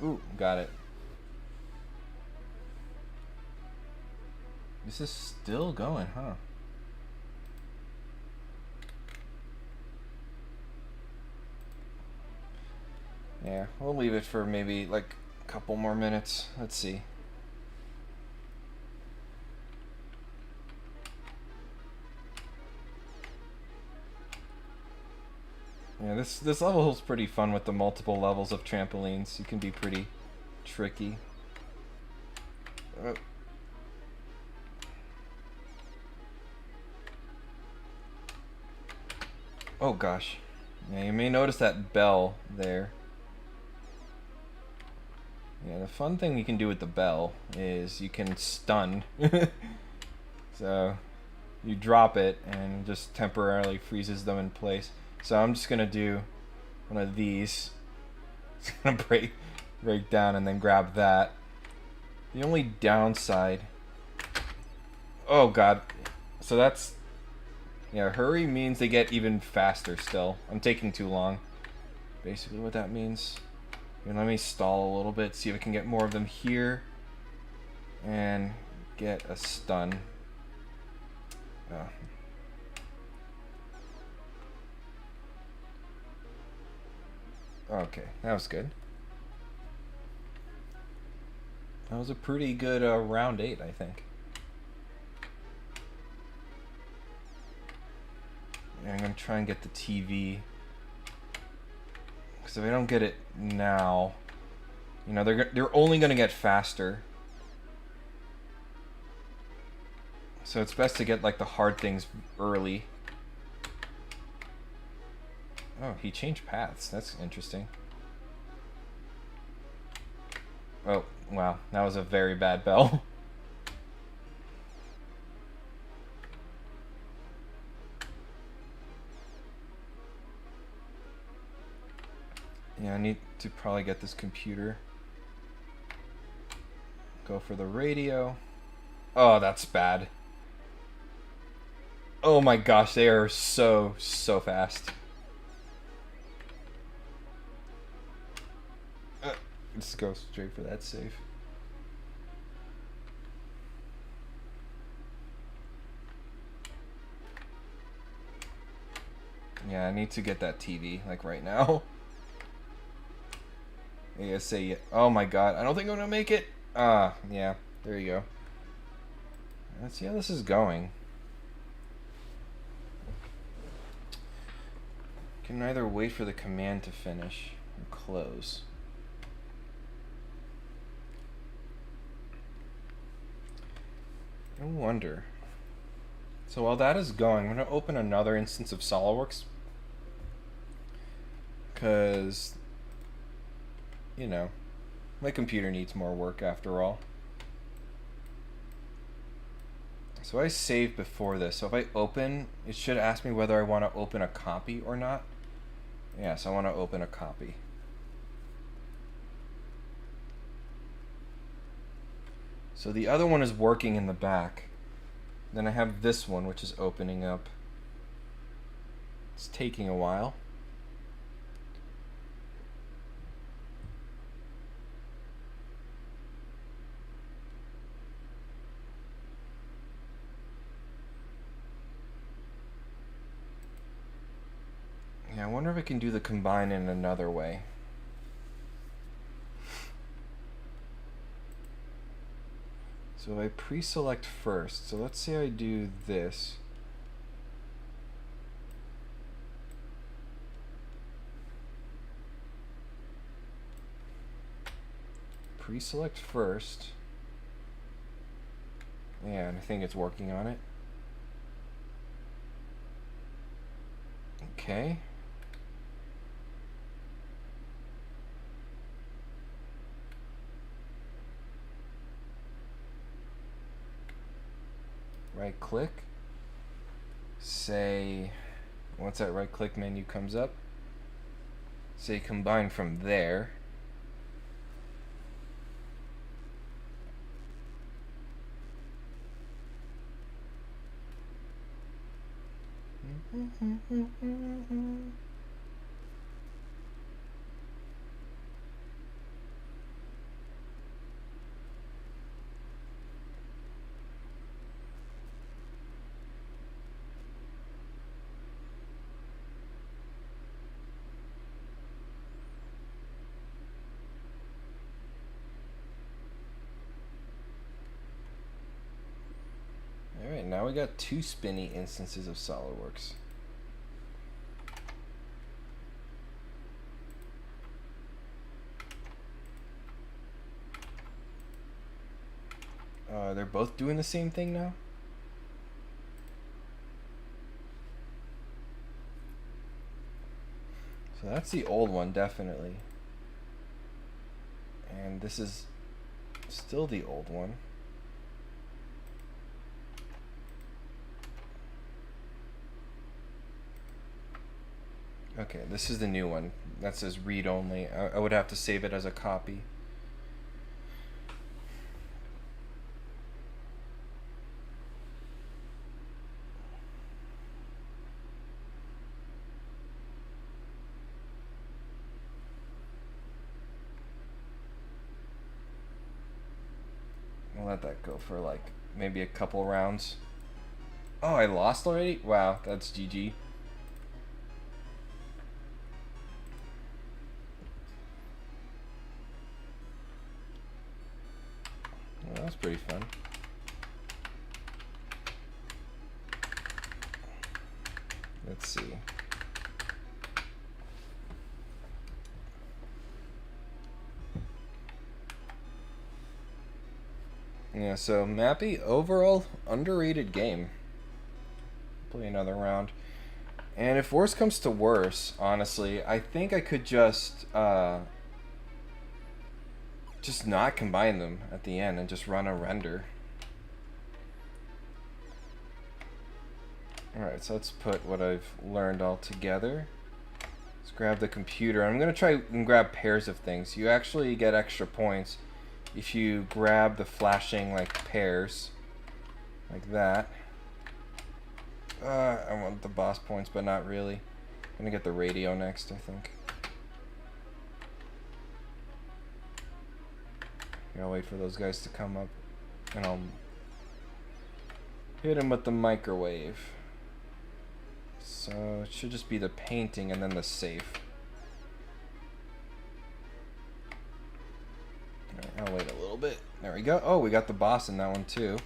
Ooh, got it. This is still going, huh? Yeah, we'll leave it for maybe like a couple more minutes. Let's see. Yeah, this level is pretty fun with the multiple levels of trampolines. You can be pretty tricky. Oh gosh. Yeah, you may notice that bell there. Yeah, the fun thing you can do with the bell is you can stun. So you drop it and it just temporarily freezes them in place. So I'm just gonna do one of these. It's gonna break down and then grab that. The only downside... Oh god. So that's... Yeah, hurry means they get even faster still. I'm taking too long. Basically what that means. And let me stall a little bit, see if I can get more of them here. And get a stun. Oh. Okay, that was good. That was a pretty good round 8, I think. And I'm going to try and get the TV. Because if I don't get it now, you know, they're only going to get faster. So it's best to get like the hard things early. Oh, he changed paths. That's interesting. Oh, wow. That was a very bad bell. Yeah, I need to probably get this computer. Go for the radio. Oh, that's bad. Oh my gosh, they are so fast. Just go straight for that save. Yeah, I need to get that TV, like, right now. ASA. Oh my god, I don't think I'm gonna make it. Yeah, there you go. Let's see how this is going. Can either wait for the command to finish or close. No wonder. So while that is going, I'm going to open another instance of Solidworks. Because, you know, my computer needs more work after all. So I saved before this. So if I open, it should ask me whether I want to open a copy or not. Yes, I want to open a copy. So the other one is working in the back. Then I have this one, which is opening up. It's taking a while. Yeah, I wonder if I can do the combine in another way. So I pre-select first. So let's say I do this. Pre-select first. Yeah, and I think it's working on it. Okay. Right click, say, once that right click menu comes up, say combine from there. Alright, now we got two spinny instances of Solidworks. They're both doing the same thing now? So that's the old one, definitely. And this is still the old one. Okay, this is the new one. That says read only. I would have to save it as a copy. I'll let that go for like maybe a couple rounds. Oh, I lost already? Wow, that's GG. Well, that was pretty fun. Let's see. Yeah, so Mappy, overall, underrated game. Play another round. And if worse comes to worse, honestly, I think I could just not combine them at the end and just run a render. Alright, so let's put what I've learned all together. Let's grab the computer. I'm going to try and grab pairs of things. You actually get extra points if you grab the flashing like pairs, like that. I want the boss points, but not really. I'm gonna get the radio next, I think. I'll wait for those guys to come up, and I'll hit him with the microwave. So it should just be the painting and then the safe. Alright, I'll wait a little bit. There we go. Oh, we got the boss in that one too.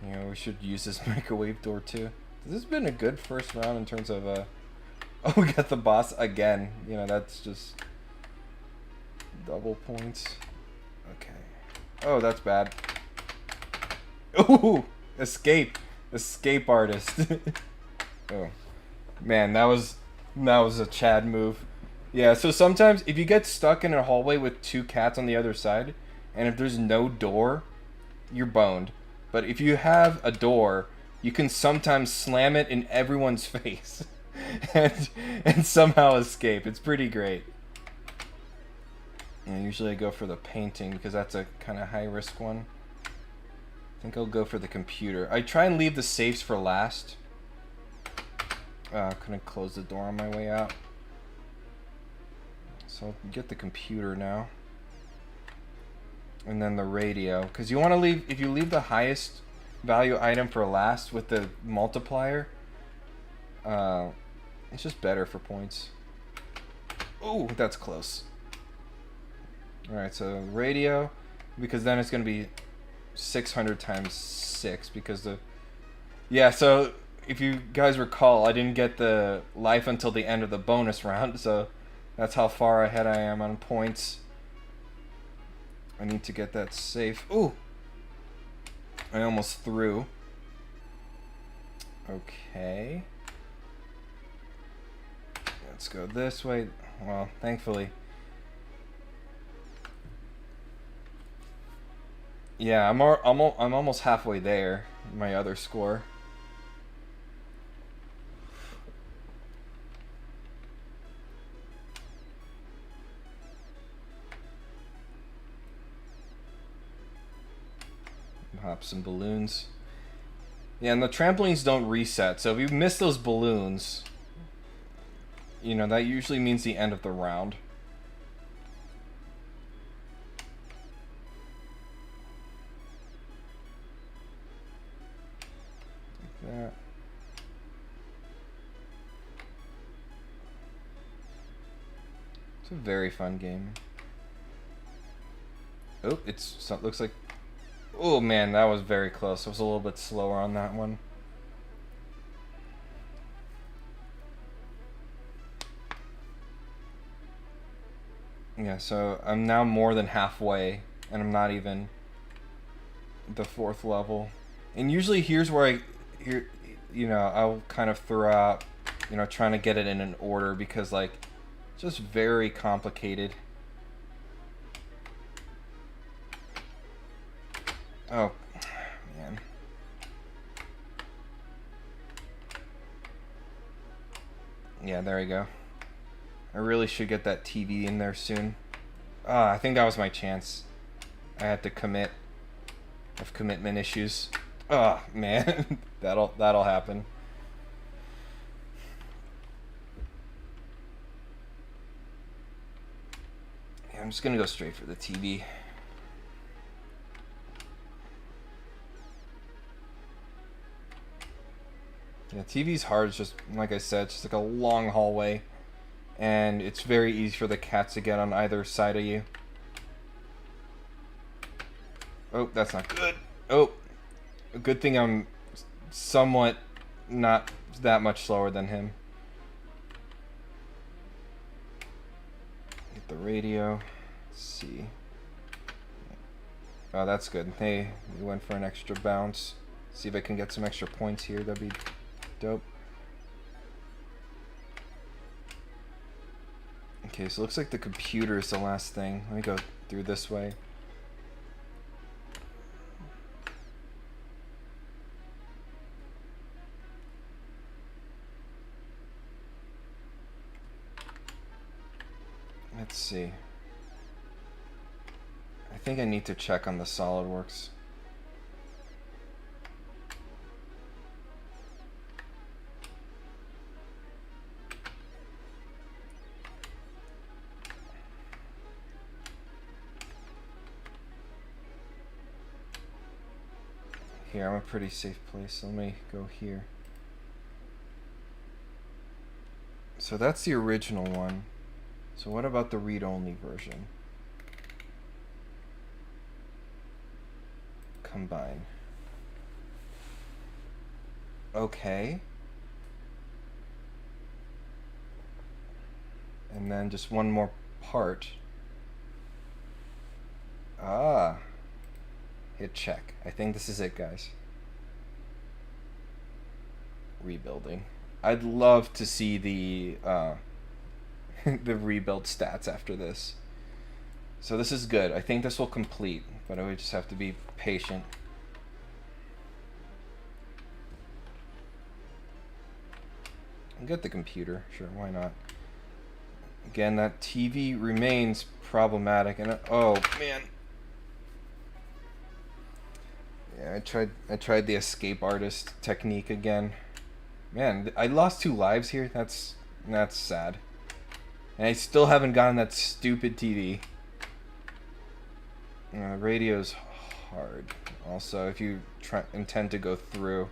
You know, we should use this microwave door too. This has been a good first round in terms of oh, we got the boss again. You know, that's just double points. Okay. Oh, that's bad. Ooh, escape artist. Oh, man, that was a Chad move. Yeah. So sometimes if you get stuck in a hallway with two cats on the other side, and if there's no door, you're boned. But if you have a door, you can sometimes slam it in everyone's face, and somehow escape. It's pretty great. And usually I go for the painting because that's a kind of high risk one. I think I'll go for the computer. I try and leave the safes for last. Couldn't close the door on my way out. So I'll get the computer now. And then the radio. Because you want to leave, if you leave the highest value item for last with the multiplier, it's just better for points. Oh, that's close. Alright, so radio, because then it's going to be 600 times 6, because the... Yeah, so if you guys recall, I didn't get the life until the end of the bonus round, so that's how far ahead I am on points. I need to get that safe. Ooh! I almost threw. Okay. Let's go this way. Well, thankfully... Yeah, I'm almost halfway there. My other score. Pop some balloons. Yeah, and the trampolines don't reset. So if you miss those balloons, you know, that usually means the end of the round. That. It's a very fun game. Oh, it looks like... Oh man, that was very close. I was a little bit slower on that one. Yeah, so I'm now more than halfway, and I'm not even the 4th level. And usually here's where you know, I'll kind of throw out, you know, trying to get it in an order, because like, it's just very complicated. Oh, man. Yeah, there we go. I really should get that TV in there soon. I think that was my chance. I had to commit. I have commitment issues. Oh, man. That'll happen. Yeah, I'm just gonna go straight for the TV. Yeah, TV's hard. It's just, like I said, it's just like a long hallway. And it's very easy for the cats to get on either side of you. Oh, that's not good. Oh, a good thing I'm somewhat not that much slower than him. Get the radio. Let's see. Oh, that's good. Hey, we went for an extra bounce. See if I can get some extra points here. That'd be dope. Okay, so it looks like the computer is the last thing. Let me go through this way. Let's see. I think I need to check on the Solidworks. Here, I'm a pretty safe place. Let me go here. So that's the original one. So what about the read-only version? Combine. Okay. And then just one more part. Ah. Hit check. I think this is it, guys. Rebuilding. I'd love to see the the rebuild stats after this. So this is good. I think this will complete, but I would just have to be patient. I'll get the computer. Sure, why not? Again, that TV remains problematic, and oh man. Yeah, I tried the escape artist technique again. Man, I lost 2 lives here. That's sad. And I still haven't gotten that stupid TV. The radio's hard. Also, if you intend to go through,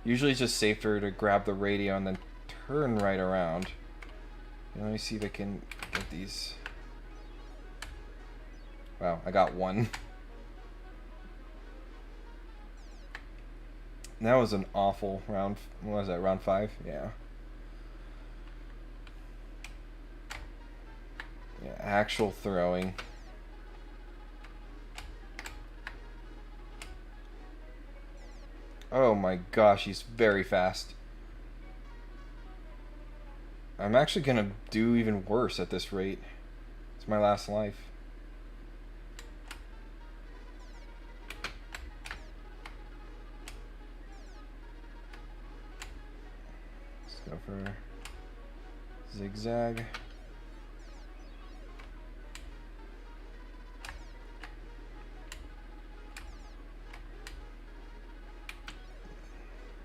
usually it's just safer to grab the radio and then turn right around. Let me see if I can get these. Wow, I got 1. That was an awful round. What was that, round 5? Yeah. Yeah, actual throwing. Oh my gosh, he's very fast. I'm actually gonna do even worse at this rate. It's my last life. Go for zigzag.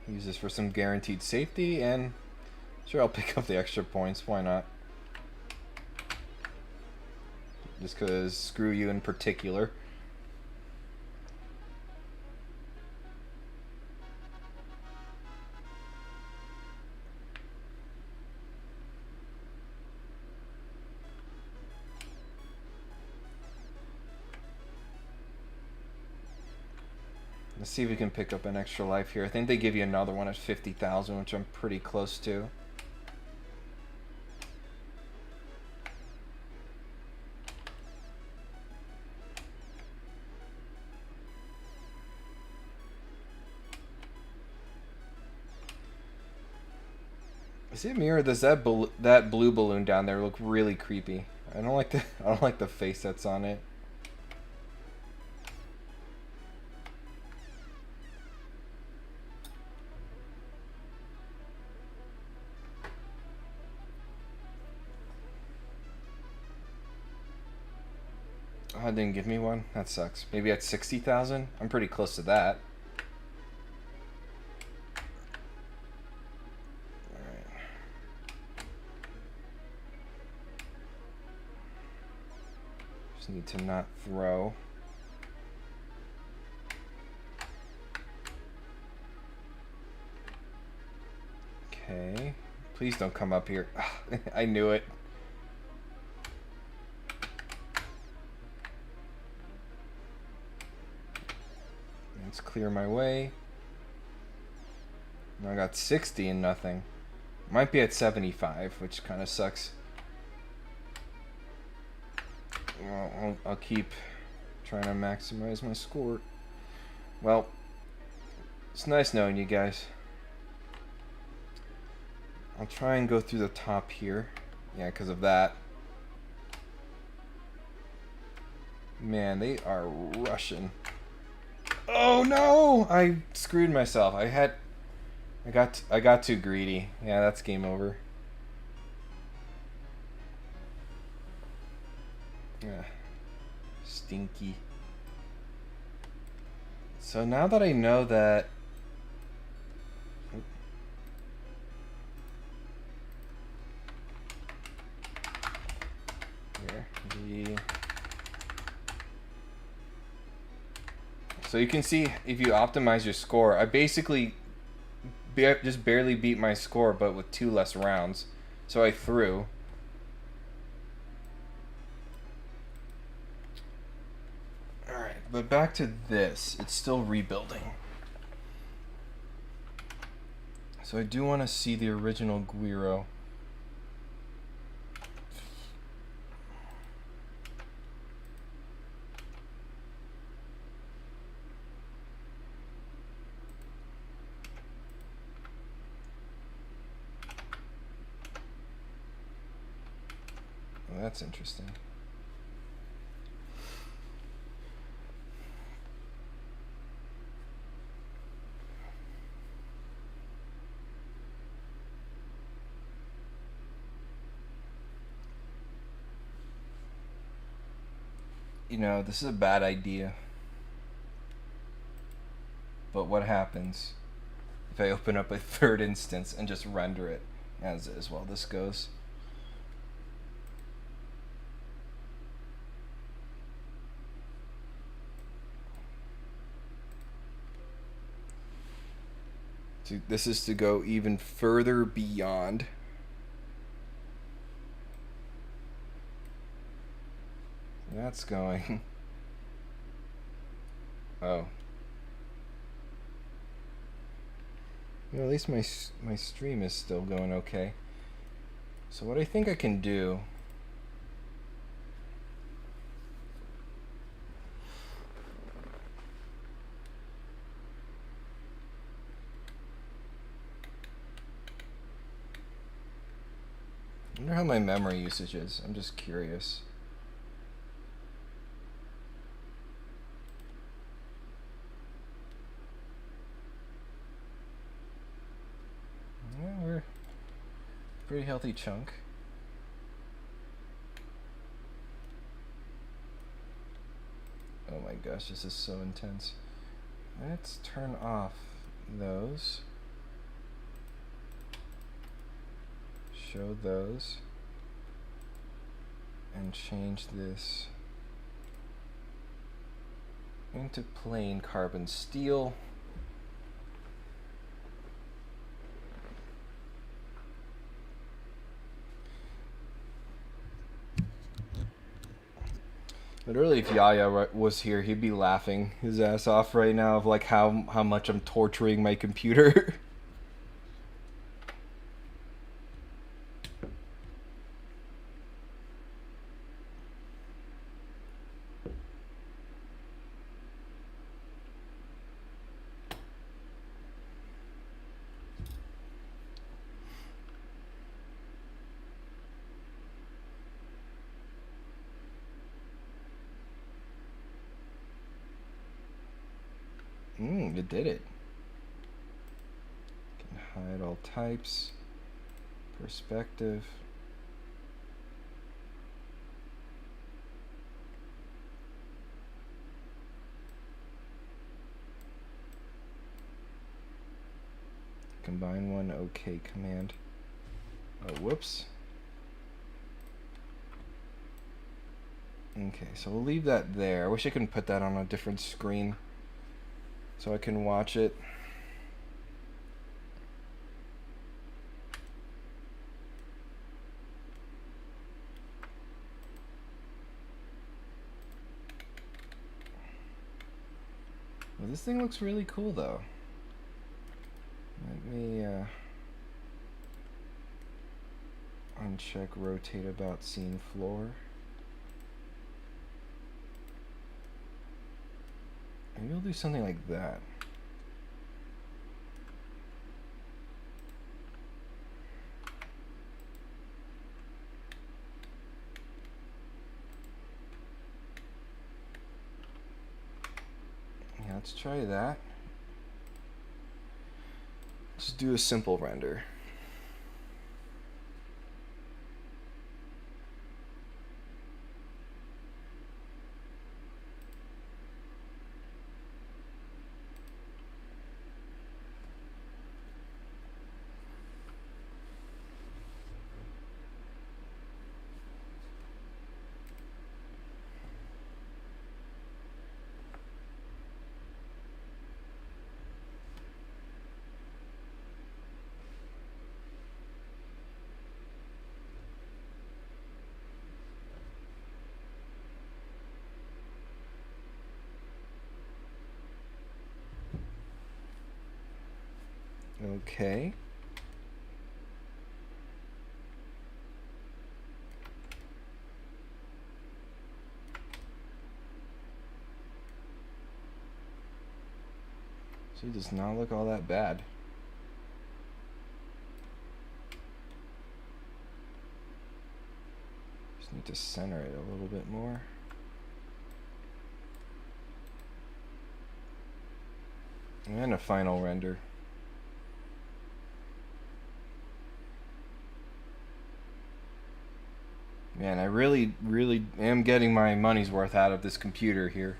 Use this for some guaranteed safety, and sure, I'll pick up the extra points. Why not? Just because screw you in particular. Let's see if we can pick up an extra life here. I think they give you another one at 50,000, which I'm pretty close to. Is it me, or does that blue balloon down there look really creepy? I don't like the face that's on it. Oh, it didn't give me one? That sucks. Maybe at 60,000? I'm pretty close to that. Alright. Just need to not throw. Okay. Please don't come up here. I knew it. Let's clear my way. I got 60 and nothing. Might be at 75, which kind of sucks. Well, I'll keep trying to maximize my score. Well, it's nice knowing you guys. I'll try and go through the top here. Yeah, because of that. Man, they are rushing. Oh no! I screwed myself. I got too greedy. Yeah, that's game over. Yeah. Stinky. So now that I know that... Here. So you can see if you optimize your score, I basically just barely beat my score, but with 2 less rounds. So I threw. Alright, but back to this. It's still rebuilding. So I do want to see the original Guiro. Well, that's interesting. You know, this is a bad idea. But what happens if I open up a third instance and just render it as is while this goes? So this is to go even further beyond. That's going. Oh. Well, at least my stream is still going okay. So what I think I can do... I wonder how my memory usage is. I'm just curious. Yeah, we're a pretty healthy chunk. Oh my gosh, this is so intense. Let's turn off those. Show those. And change this into plain carbon steel. Literally, if Yaya was here, he'd be laughing his ass off right now of like how much I'm torturing my computer. You did it. Can hide all types. Perspective. Combine one OK command. Oh, whoops. Okay, so we'll leave that there. I wish I could put that on a different screen so I can watch it. Well, this thing looks really cool though. Let me uncheck rotate about scene floor. Maybe we'll do something like that. Yeah, let's try that. Just do a simple render. Okay. So it does not look all that bad. Just need to center it a little bit more. And a final render. Man, I really am getting my money's worth out of this computer here.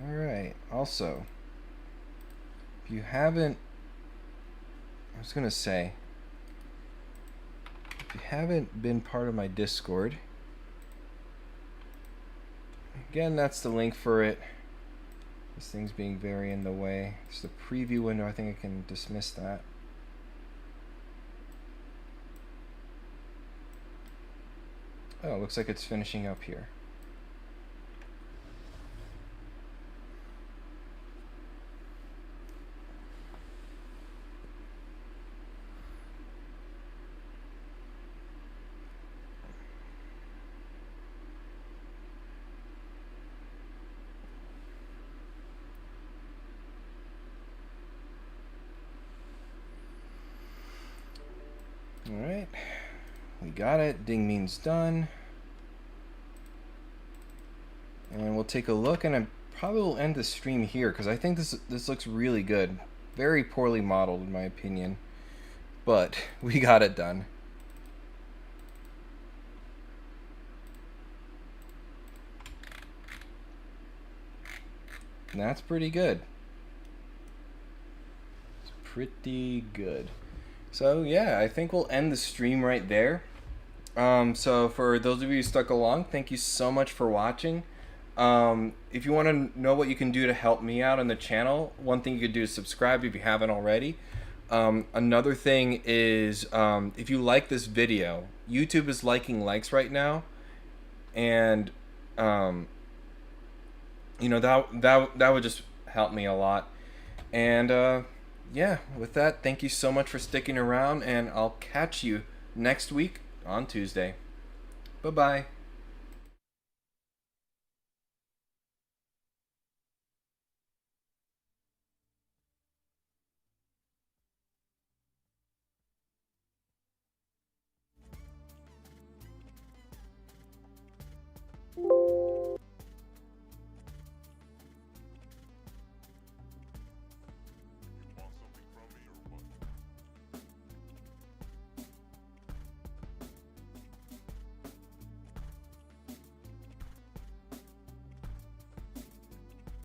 Alright, also, if you haven't, I was gonna say, if you haven't been part of my Discord, again, that's the link for it. This thing's being very in the way. It's the preview window. I think I can dismiss that. Oh, it looks like it's finishing up here. Alright, we got it. Ding means done. And we'll take a look, and I probably will end the stream here because I think this looks really good. Very poorly modeled in my opinion, but we got it done. And that's pretty good. It's pretty good. So yeah, I think we'll end the stream right there. So for those of you who stuck along, thank you so much for watching. If you want to know what you can do to help me out on the channel, one thing you could do is subscribe if you haven't already. Another thing is, if you like this video, YouTube is liking likes right now, and you know, that would just help me a lot. And yeah, with that, thank you so much for sticking around, and I'll catch you next week on Tuesday. Bye-bye.